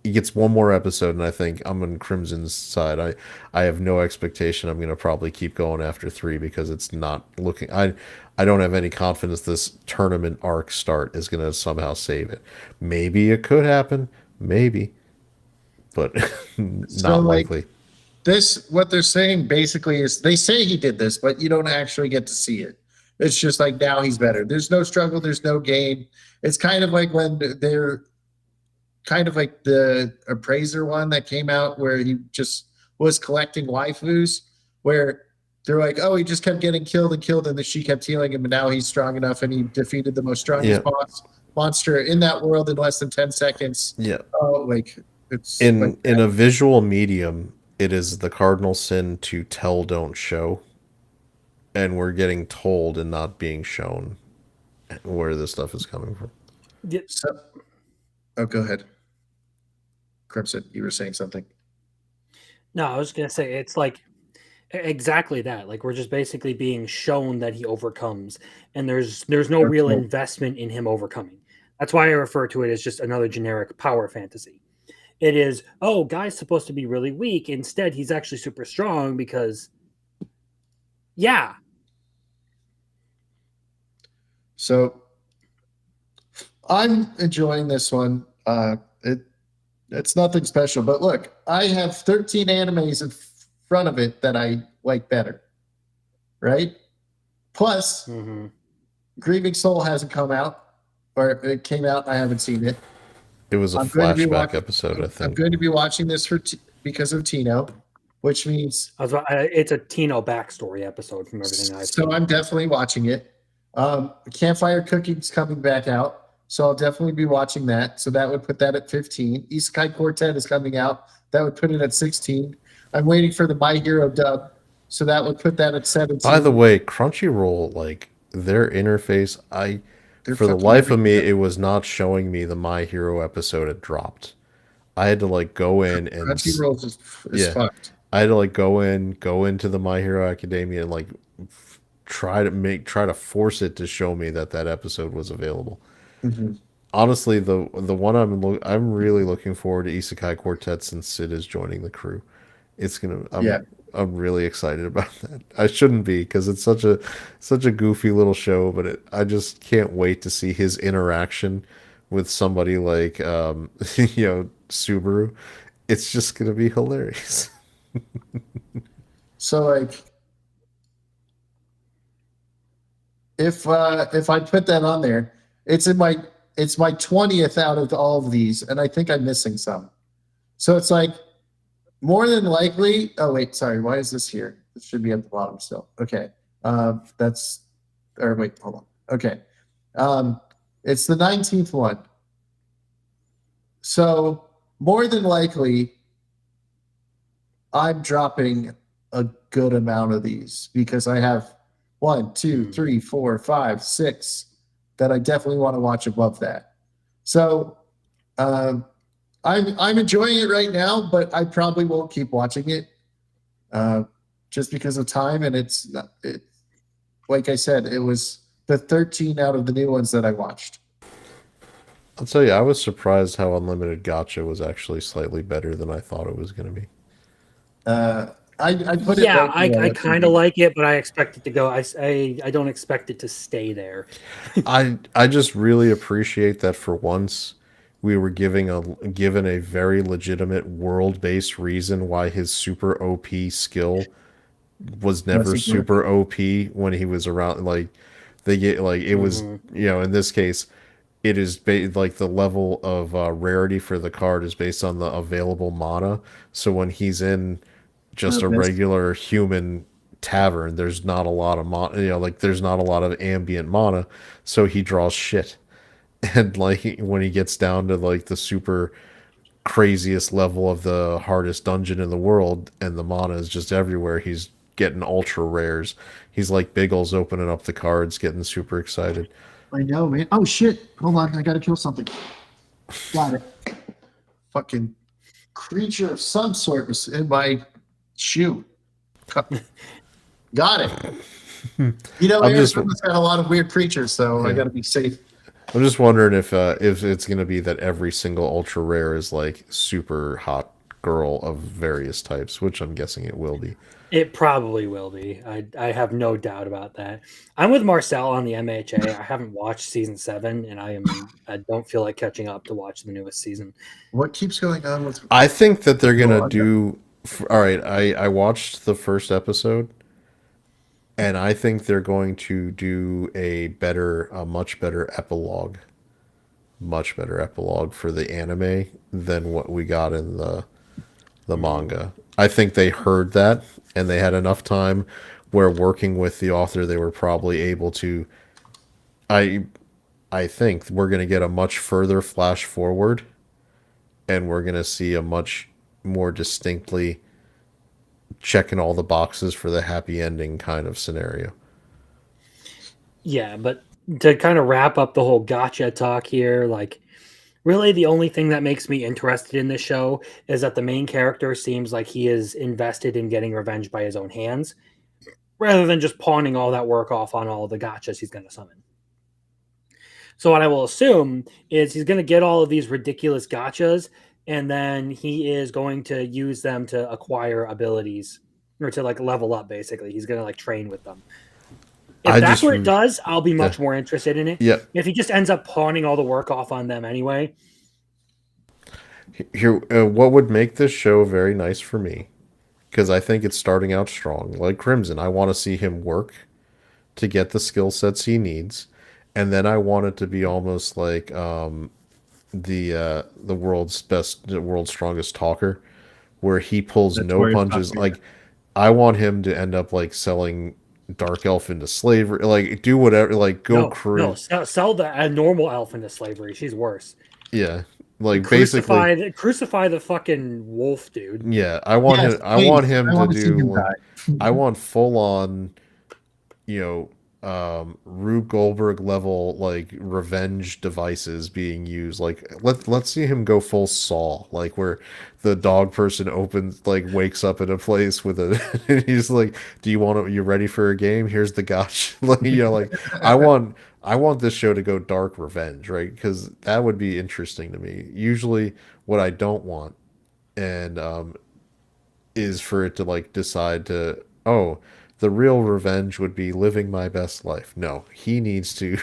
He gets one more episode, and I think I'm on Crimson's side. I have no expectation I'm going to probably keep going after 3 because it's not looking. I don't have any confidence this tournament arc start is going to somehow save it. Maybe it could happen, maybe, but not likely. This, what they're saying basically is they say he did this, but you don't actually get to see it. It's just like now he's better. There's no struggle. There's no gain. It's kind of like when they're kind of like the appraiser one that came out where he just was collecting waifus, where they're like, oh, he just kept getting killed and killed, and then she kept healing him, and now he's strong enough, and he defeated the most strongest Yeah. monster in that world in less than 10 seconds. Yeah. Oh, like it's In like in a visual medium, it is the cardinal sin to tell, don't show, and we're getting told and not being shown where this stuff is coming from. so. Oh, go ahead, Crimson. You were saying something. No, I was gonna say it's like exactly that. Like we're just basically being shown that he overcomes, and there's no real Okay. investment in him overcoming. That's why I refer to it as just another generic power fantasy. It is, oh, guy's supposed to be really weak. Instead, he's actually super strong because, yeah. So I'm enjoying this one. It's nothing special, but look, I have 13 animes in front of it that I like better, right? Plus, Mm-hmm. Grieving Soul hasn't come out, or it came out. I haven't seen it. It was a I'm going to be flashback watching. episode, I I'm think. going to be watching this because of Tino, which means It's a Tino backstory episode from everything I've so seen. I'm definitely watching it. Campfire Cooking's coming back out, so I'll definitely be watching that. So that would put that at 15. Isekai Quartet is coming out. That would put it at 16. I'm waiting for the My Hero dub, so that would put that at 17. By the way, Crunchyroll, like their interface, They're for the fucking life of me, everywhere. it was not showing me the My Hero episode had dropped. I had to like go in and Crunchyroll is yeah, fucked. I had to like go into the My Hero Academia and like try to force it to show me that that episode was available. Mhm. Honestly, the one I'm really looking forward to Isekai Quartet since Sid is joining the crew. It's gonna Yeah. I'm really excited about that. I shouldn't be because it's such a goofy little show, but I just can't wait to see his interaction with somebody like Subaru. It's just gonna be hilarious. So like, if I put that on there, it's my 20th out of all of these, and I think I'm missing some. So it's like more than likely. Oh wait, sorry. Why is this here? This should be at the bottom still. Okay. That's or wait, hold on. Okay. It's the 19th one. So more than likely, I'm dropping a good amount of these because I have 1, 2, 3, 4, 5, 6 that I definitely want to watch above that. So I'm enjoying it right now, but I probably won't keep watching it just because of time. And it's not, like I said, it was the 13 out of the new ones that I watched. I'll tell you, I was surprised how Unlimited Gotcha was actually slightly better than I thought it was going to be. I put it. Yeah, right I kind of like it, but I expect it to go. I don't expect it to stay there. I just really appreciate that for once we were given a very legitimate world-based reason why his super OP skill was never Wasn't super OP when he was around. Like they get like it was, in this case it is like the level of rarity for the card is based on the available mana. So when he's in just a regular human tavern, there's not a lot of mana, like there's not a lot of ambient mana, so he draws shit. And like when he gets down to like the super craziest level of the hardest dungeon in the world and the mana is just everywhere, he's getting ultra rares. He's like Biggles opening up the cards, getting super excited. I know, man. Oh shit! Hold on, I gotta kill something. Got it. Fucking creature of some sort was in my shoe. Got it. Arizona's got a lot of weird creatures, so I gotta be safe. I'm just wondering if it's gonna be that every single ultra rare is like super hot girl of various types, which I'm guessing it will be. It probably will be. I have no doubt about that. I'm with Marcel on the MHA. I haven't watched season 7, and I don't feel like catching up to watch the newest season. What keeps going on with? I think that they're gonna do. All right, I watched the first episode, and I think they're going to do a much better epilogue much better epilogue for the anime than what we got in the manga. I think they heard that and they had enough time where working with the author they were probably able to I I think we're going to get a much further flash forward and we're going to see a much more distinctly checking all the boxes for the happy ending kind of scenario. Yeah, but to kind of wrap up the whole gotcha talk here, like really the only thing that makes me interested in this show is that the main character seems like he is invested in getting revenge by his own hands rather than just pawning all that work off on all the gotchas he's going to summon. So what I will assume is he's going to get all of these ridiculous gotchas and then he is going to use them to acquire abilities or to like level up basically. He's going to like train with them. If that's what it does, I'll be much more interested in it. Yeah. If he just ends up pawning all the work off on them anyway. Here, what would make this show very nice for me, because I think it's starting out strong. Like Crimson, I want to see him work to get the skill sets he needs, and then I want it to be almost like the world's strongest talker, where he pulls That's no where he's punches. talking. Like I want him to end up like selling Dark Elf into slavery, like do whatever, like go cruise. No, sell the normal elf into slavery. She's worse. Yeah, like basically crucify the fucking wolf, dude. Yeah, I want Yes, him. I please. want him I to want to see do. him like, die. I want full on, Rube Goldberg level like revenge devices being used. Like let's see him go full Saw, like where the dog person opens like wakes up in a place with a. And he's like, "Do you want to? You ready for a game? Here's the gotcha." Like like I want this show to go dark revenge, right? Because that would be interesting to me. Usually, what I don't want, and is for it to like decide to the real revenge would be living my best life. No, he needs to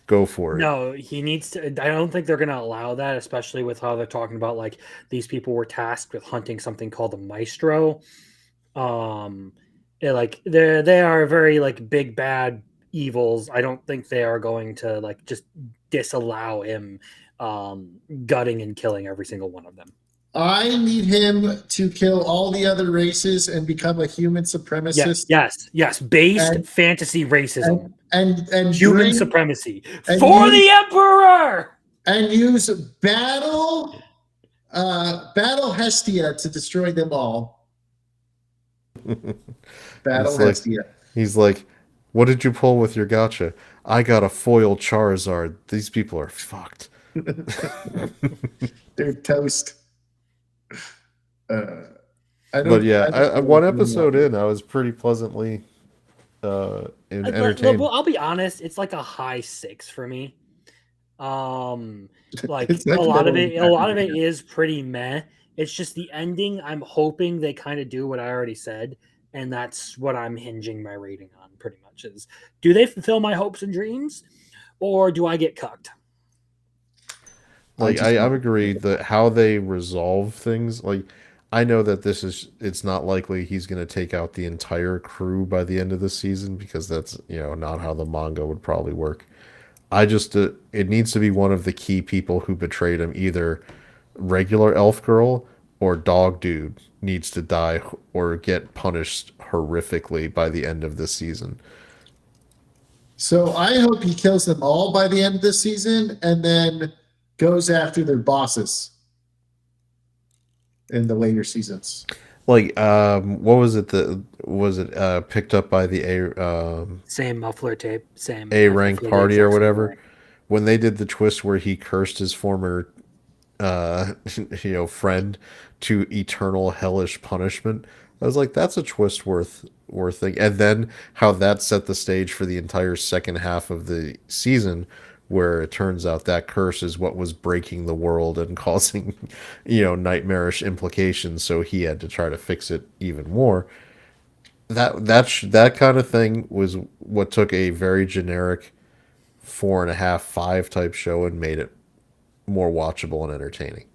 go for it. No, he needs to. I don't think they're going to allow that, especially with how they're talking about like these people were tasked with hunting something called a maestro. They are very like big bad evils. I don't think they are going to like just disallow him gutting and killing every single one of them. I need him to kill all the other races and become a human supremacist. Yes. Based fantasy racism and human supremacy for the Emperor, and use battle Hestia to destroy them all. Battle Hestia. He's like, "What did you pull with your gotcha?" "I got a foil Charizard. These people are fucked." They're toast. But yeah, one episode in, I was pretty pleasantly entertained. I'll be honest, it's like a high 6 for me. Like a lot of it is pretty meh. It's just the ending. I'm hoping they kind of do what I already said, and that's what I'm hinging my rating on. Pretty much is, do they fulfill my hopes and dreams, or do I get cucked? Like I agree that how they resolve things, like I know that it's not likely he's going to take out the entire crew by the end of the season because that's, not how the manga would probably work. I just it needs to be one of the key people who betrayed him, either regular elf girl or dog dude needs to die or get punished horrifically by the end of this season. So I hope he kills them all by the end of the season and then goes after their bosses in the later seasons. Like, what was it? Was it picked up by the same muffler tape, same A rank party or whatever? When they did the twist where he cursed his former, friend to eternal hellish punishment, I was like, that's a twist worth thing. And then how that set the stage for the entire second half of the season, where it turns out that curse is what was breaking the world and causing, nightmarish implications. So he had to try to fix it even more. That kind of thing was what took a very generic 4.5, 5 type show and made it more watchable and entertaining.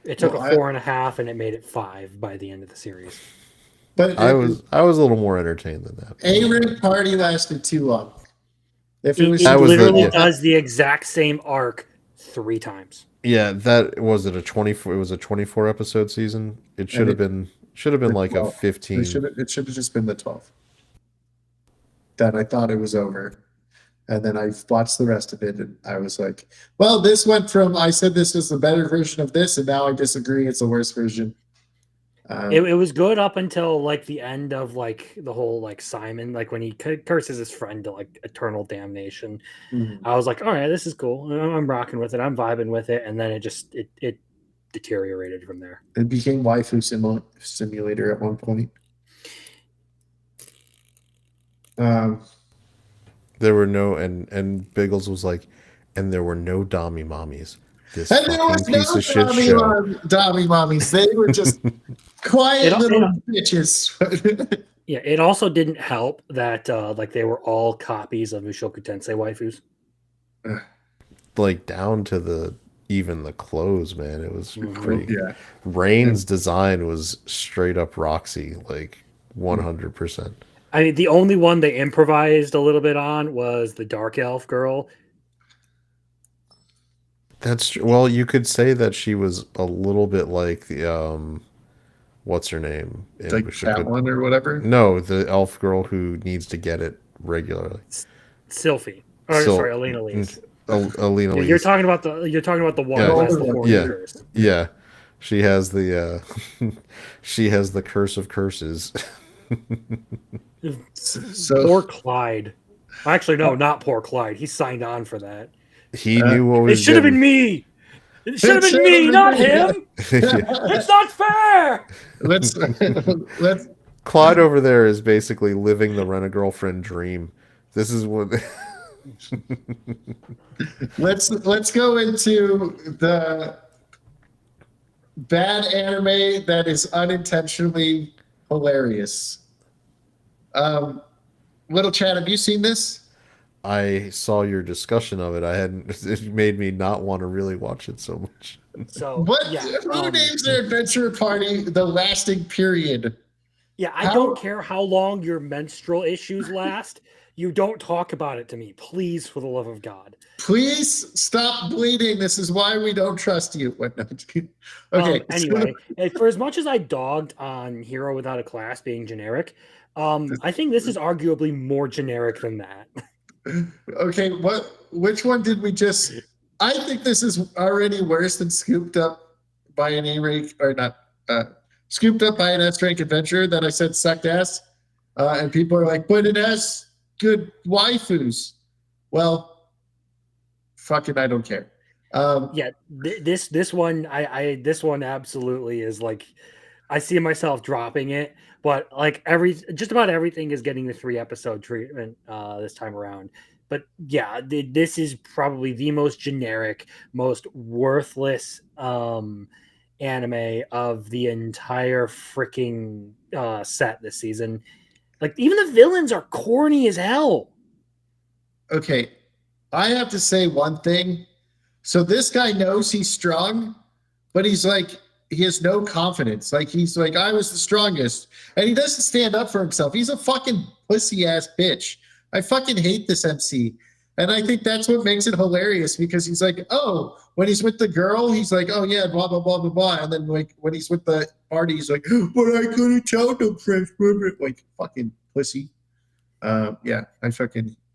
It took a 4.5 and it made it 5 by the end of the series. But I was a little more entertained than that. A-rank party lasted too long. If it literally does the exact same arc 3 times. Yeah, that was it. A 24. It was a 24 episode season. It should And have been like a 12. 15. It should have just been the 12. That I thought it was over. And then I watched the rest of it and I was like, well, this went from I said this was the better version of this, and now I disagree. It's the worst version. It was good up until like the end of like the whole like Simon, like when he curses his friend to like eternal damnation. Mhm. I was like, all right, this is cool. I'm rocking with it. I'm vibing with it. And then it deteriorated from there. It became waifu simulator at one point. There were no and Biggles was like, and there were no Dommy mommies. This And there fucking was piece no of shit show. Dommy mommies. They were just quiet little bitches. Yeah, it also didn't help that like they were all copies of Mushoku Tensei waifus. Like down to even the clothes, man. It was pretty. Yeah. Rain's design was straight up Roxy, like 100%. I mean, the only one they improvised a little bit on was the dark elf girl. That's well, you could say that she was a little bit like the what's her name? Like that one or whatever. No, the elf girl who needs to get it regularly. Sylphie. Or sorry, Elena Lees. Alina Yeah, Lees. you're talking about the one who has the four curse. Yeah. She has the she has the curse of curses. So Poor Clyde. Actually, no, not poor Clyde. He signed on for that. He knew what It was should have been me. It should have been me, not him. It's not fair. let's Clyde over there is basically living the rent-a-girlfriend dream. This is what let's go into the bad anime that is unintentionally hilarious. Little Chad, have you seen this? I saw your discussion of it. It made me not want to really watch it so much. So What? yeah, Who names their adventure party the lasting period? yeah, I don't care how long your menstrual issues last. You don't talk about it to me, please, for the love of God. Please stop bleeding. This is why we don't trust you. What? No, okay. Anyway, for as much as I dogged on Hero Without a Class being generic, I think this is arguably more generic than that. Okay, which one did we just I think this is already worse than scooped up by an A-rank or not scooped up by an S-rank adventure that I said sucked ass. And people are like, but it has good waifus. Well, fucking I don't care. Yeah, this one this one absolutely is like I see myself dropping it, but like just about everything is getting the 3-episode treatment this time around. But yeah, this is probably the most generic, most worthless anime of the entire freaking set this season. Like even the villains are corny as hell. Okay, I have to say one thing. So this guy knows he's strong, but he's like he has no confidence. Like he's like, I was the strongest. And he doesn't stand up for himself. He's a fucking pussy ass bitch. I fucking hate this MC. And I think that's what makes it hilarious because he's like, oh, when he's with the girl, he's like, oh yeah, blah, blah, blah, blah, blah. And then like when he's with the party, he's like, but I couldn't tell them French. Like fucking pussy. Yeah,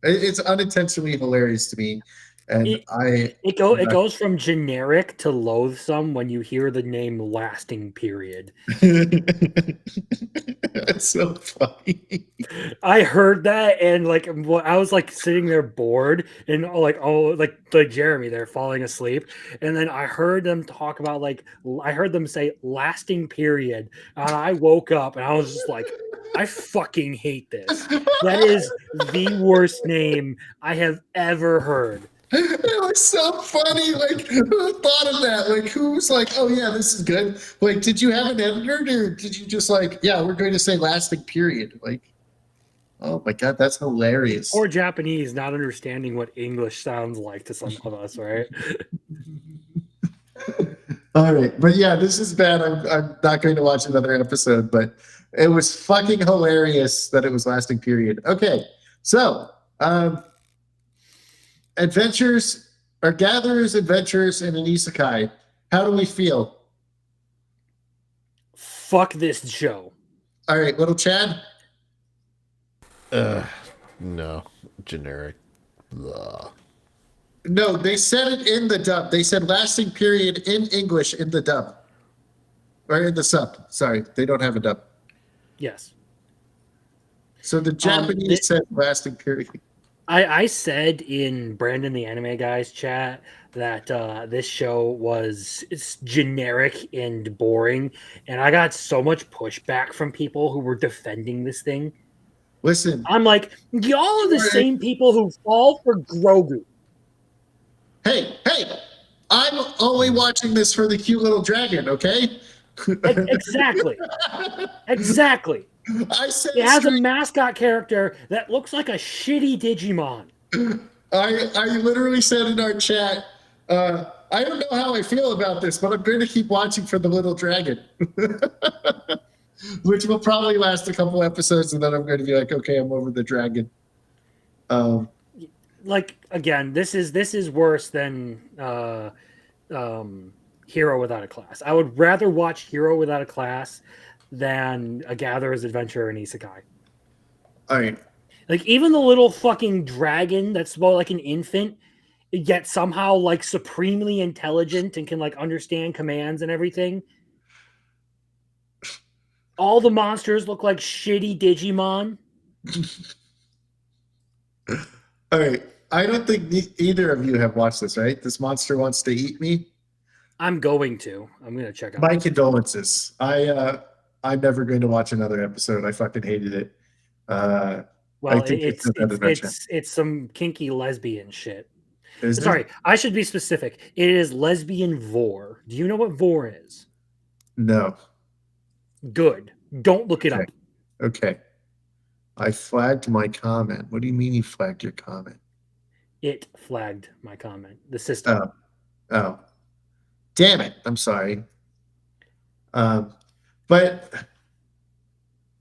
it's unintentionally hilarious to me. And it goes from generic to loathsome when you hear the name Lasting Period. That's so funny. I heard that and like I was like sitting there bored and like Jeremy there falling asleep, and then I heard them talk about I heard them say Lasting Period, and I woke up and I was just like, I fucking hate this. That is the worst name I have ever heard. It was so funny. Like, who thought of that? Like, who was like, oh, yeah, this is good? Like, did you have an editor or did you just like, yeah, we're going to say lasting period? Like, oh my God, that's hilarious. Or Japanese, not understanding what English sounds like to some of us, right? All right. But yeah, this is bad. I'm not going to watch another episode, but it was fucking hilarious that it was lasting period. Okay. So, adventures are gatherers, adventurers, and an isekai. How do we feel? Fuck this show. All right, little Chad. No, generic. Ugh. No, they said it in the dub. They said lasting period in English in the dub. Or in the sub. Sorry, they don't have a dub. Yes. So the Japanese said lasting period. I said in Brandon the Anime Guy's chat that this show it's generic and boring, and I got so much pushback from people who were defending this thing. Listen, I'm like, y'all are the same people who fall for Grogu. Hey, I'm only watching this for the cute little dragon, okay? Exactly. Exactly. I said it has a mascot character that looks like a shitty Digimon. I literally said in our chat, I don't know how I feel about this, but I'm going to keep watching for the little dragon. Which will probably last a couple episodes, and then I'm going to be like, okay, I'm over the dragon. Like, again, this is worse than Hero Without a Class. I would rather watch Hero Without a Class than A Gatherer's Adventure and Isekai. All right. Like, even the little fucking dragon that's more like an infant, yet somehow like supremely intelligent and can like understand commands and everything. All the monsters look like shitty Digimon. All right. I don't think either of you have watched this, right? This monster wants to eat me. I'm going to check out. My condolences. I'm never going to watch another episode. I fucking hated it. Well, it's some kinky lesbian shit. Sorry, I should be specific. It is lesbian vor. Do you know what vor is? No. Good. Don't look it up. Okay. I flagged my comment. What do you mean you flagged your comment? It flagged my comment. The system. Oh. Damn it. I'm sorry. But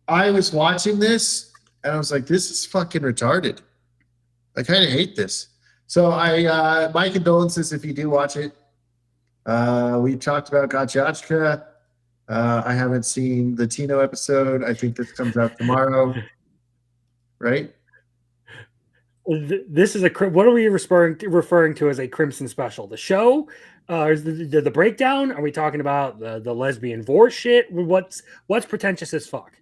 I was watching this and I was like, this is fucking retarded. I kind of hate this. So my condolences if you do watch it. We talked about Gotchachka. I haven't seen the Tino episode. I think this comes out tomorrow. Right? This is what are we referring to as a Crimson special? The show? Is the breakdown? Are we talking about the lesbian vor shit? What's pretentious as fuck?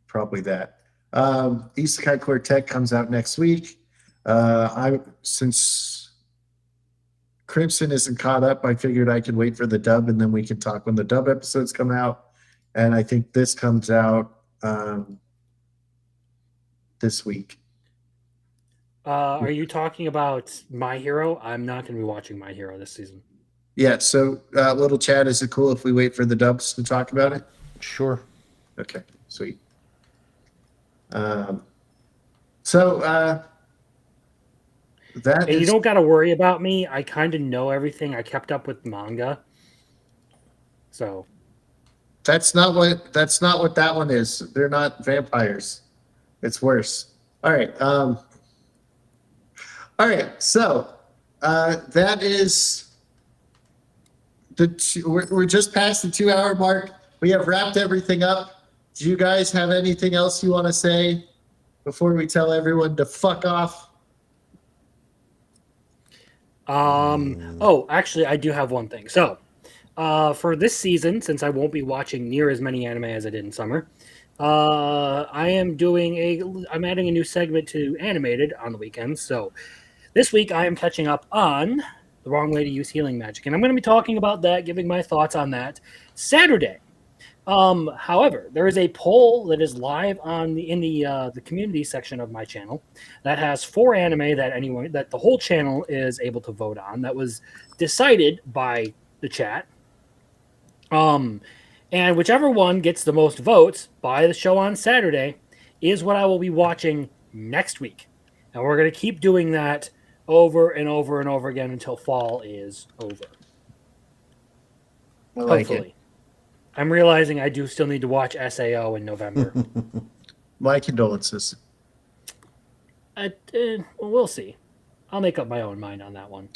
Probably that. Isekai Quartet comes out next week. Since Crimson isn't caught up, I figured I could wait for the dub and then we can talk when the dub episodes come out. And I think this comes out this week. Are you talking about My Hero? I'm not going to be watching My Hero this season. Yeah, so little Chad, is it cool if we wait for the dubs to talk about it? Sure. Okay, sweet. You don't got to worry about me. I kind of know everything. I kept up with manga. So that's not what that one is. They're not vampires. It's worse. All right. So that is we're just past the 2-hour mark. We have wrapped everything up. Do you guys have anything else you want to say before we tell everyone to fuck off? Oh, actually, I do have one thing. So, for this season, since I won't be watching near as many anime as I did in summer, I'm adding a new segment to Animated on the weekends. So, this week I am catching up on The Wrong Way to Use Healing Magic, and I'm going to be talking about that, giving my thoughts on that Saturday. However, there is a poll that is live in the community section of my channel that has 4 anime that the whole channel is able to vote on. That was decided by the chat. And whichever one gets the most votes by the show on Saturday is what I will be watching next week. And we're going to keep doing that over and over and over again until fall is over. Hopefully. I'm realizing I do still need to watch SAO in November. My condolences. We'll see. I'll make up my own mind on that one.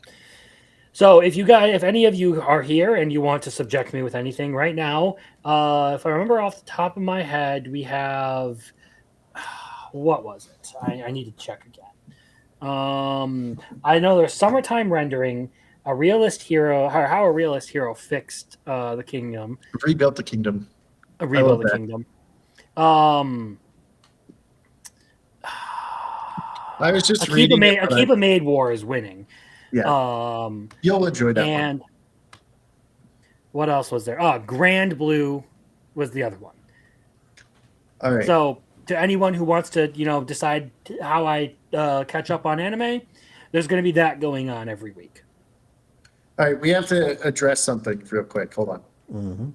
So if any of you are here and you want to subject me with anything right now, if I remember off the top of my head, we have what was it? I need to check again. I know there's summertime rendering, a realist hero, how a realist hero fixed the kingdom, Rebuilt the kingdom. rebuilt the kingdom. I was just Akiba reading. Akiba Made War is winning. Yeah. You'll enjoy that and one. What else was there? Oh, Grand Blue was the other one. All right. So to anyone who wants to, decide how I catch up on anime, there's going to be that going on every week. All right, we have to address something real quick. Hold on. Mm-hmm.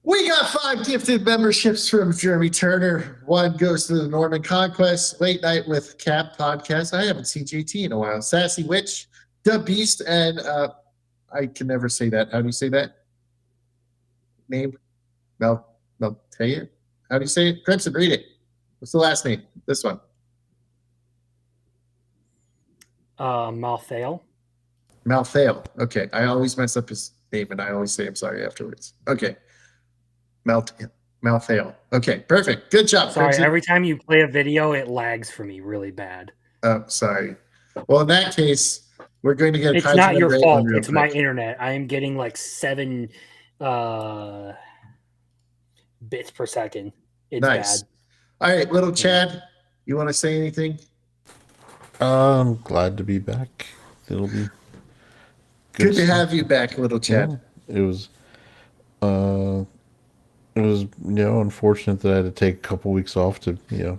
We got 5 gifted memberships from Jeremy Turner. One goes to the Norman Conquest, Late Night with Cap podcast. I haven't seen JT in a while. Sassy Witch, The Beast, and I can never say that. How do you say that? Name? Meltea? How do you say it? Crimson, read it. What's the last name? This one. Malthale. Malthale. Okay. I always mess up his name and I always say I'm sorry afterwards. Okay. Malthale. Okay. Perfect. Good job. Sorry, Crimson. every time you play a video, it lags for me really bad. Oh, sorry. Well, in that case, we're going to get It's Kaiser not your Ray fault. on real It's my quick. internet. I am getting like 7 bits per second. It's Nice. bad. All right, little Chad, you want to say anything? I'm glad to be back. It'll be Good to stuff. have you back, little Chad. Yeah, it was unfortunate that I had to take a couple weeks off to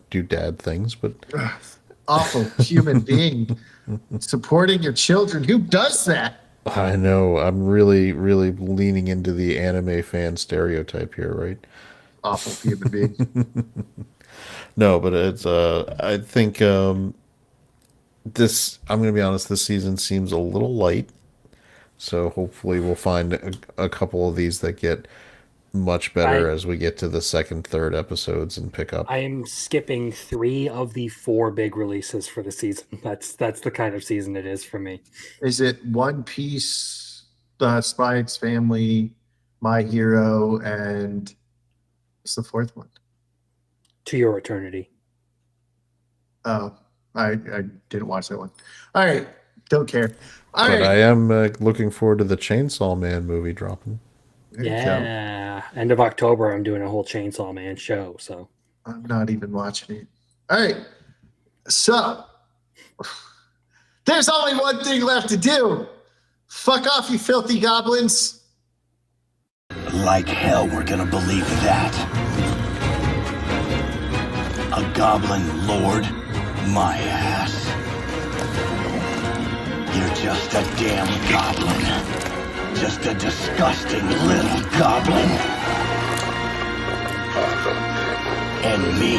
do dad things, but Awful human being supporting your children. Who does that? I know I'm really leaning into the anime fan stereotype here, right? Awful human being. No, but it's I think this, I'm gonna be honest, this season seems a little light, so hopefully we'll find a couple of these that get much better as we get to the second, third episodes and pick up. I am skipping 3 of the 4 big releases for the season. That's the kind of season it is for me. Is it One Piece, The Spy X Family, My Hero, and what's the 4th one? To Your Eternity. Oh, I didn't watch that one. All right, don't care. All But right. I am looking forward to the Chainsaw Man movie dropping. There you go. Yeah. End of October, I'm doing a whole Chainsaw Man show. So I'm not even watching it. All right. So there's only one thing left to do. Fuck off, you filthy goblins. Like hell we're gonna believe that. A goblin lord? My ass. You're just a damn goblin. Just a disgusting little goblin. And me,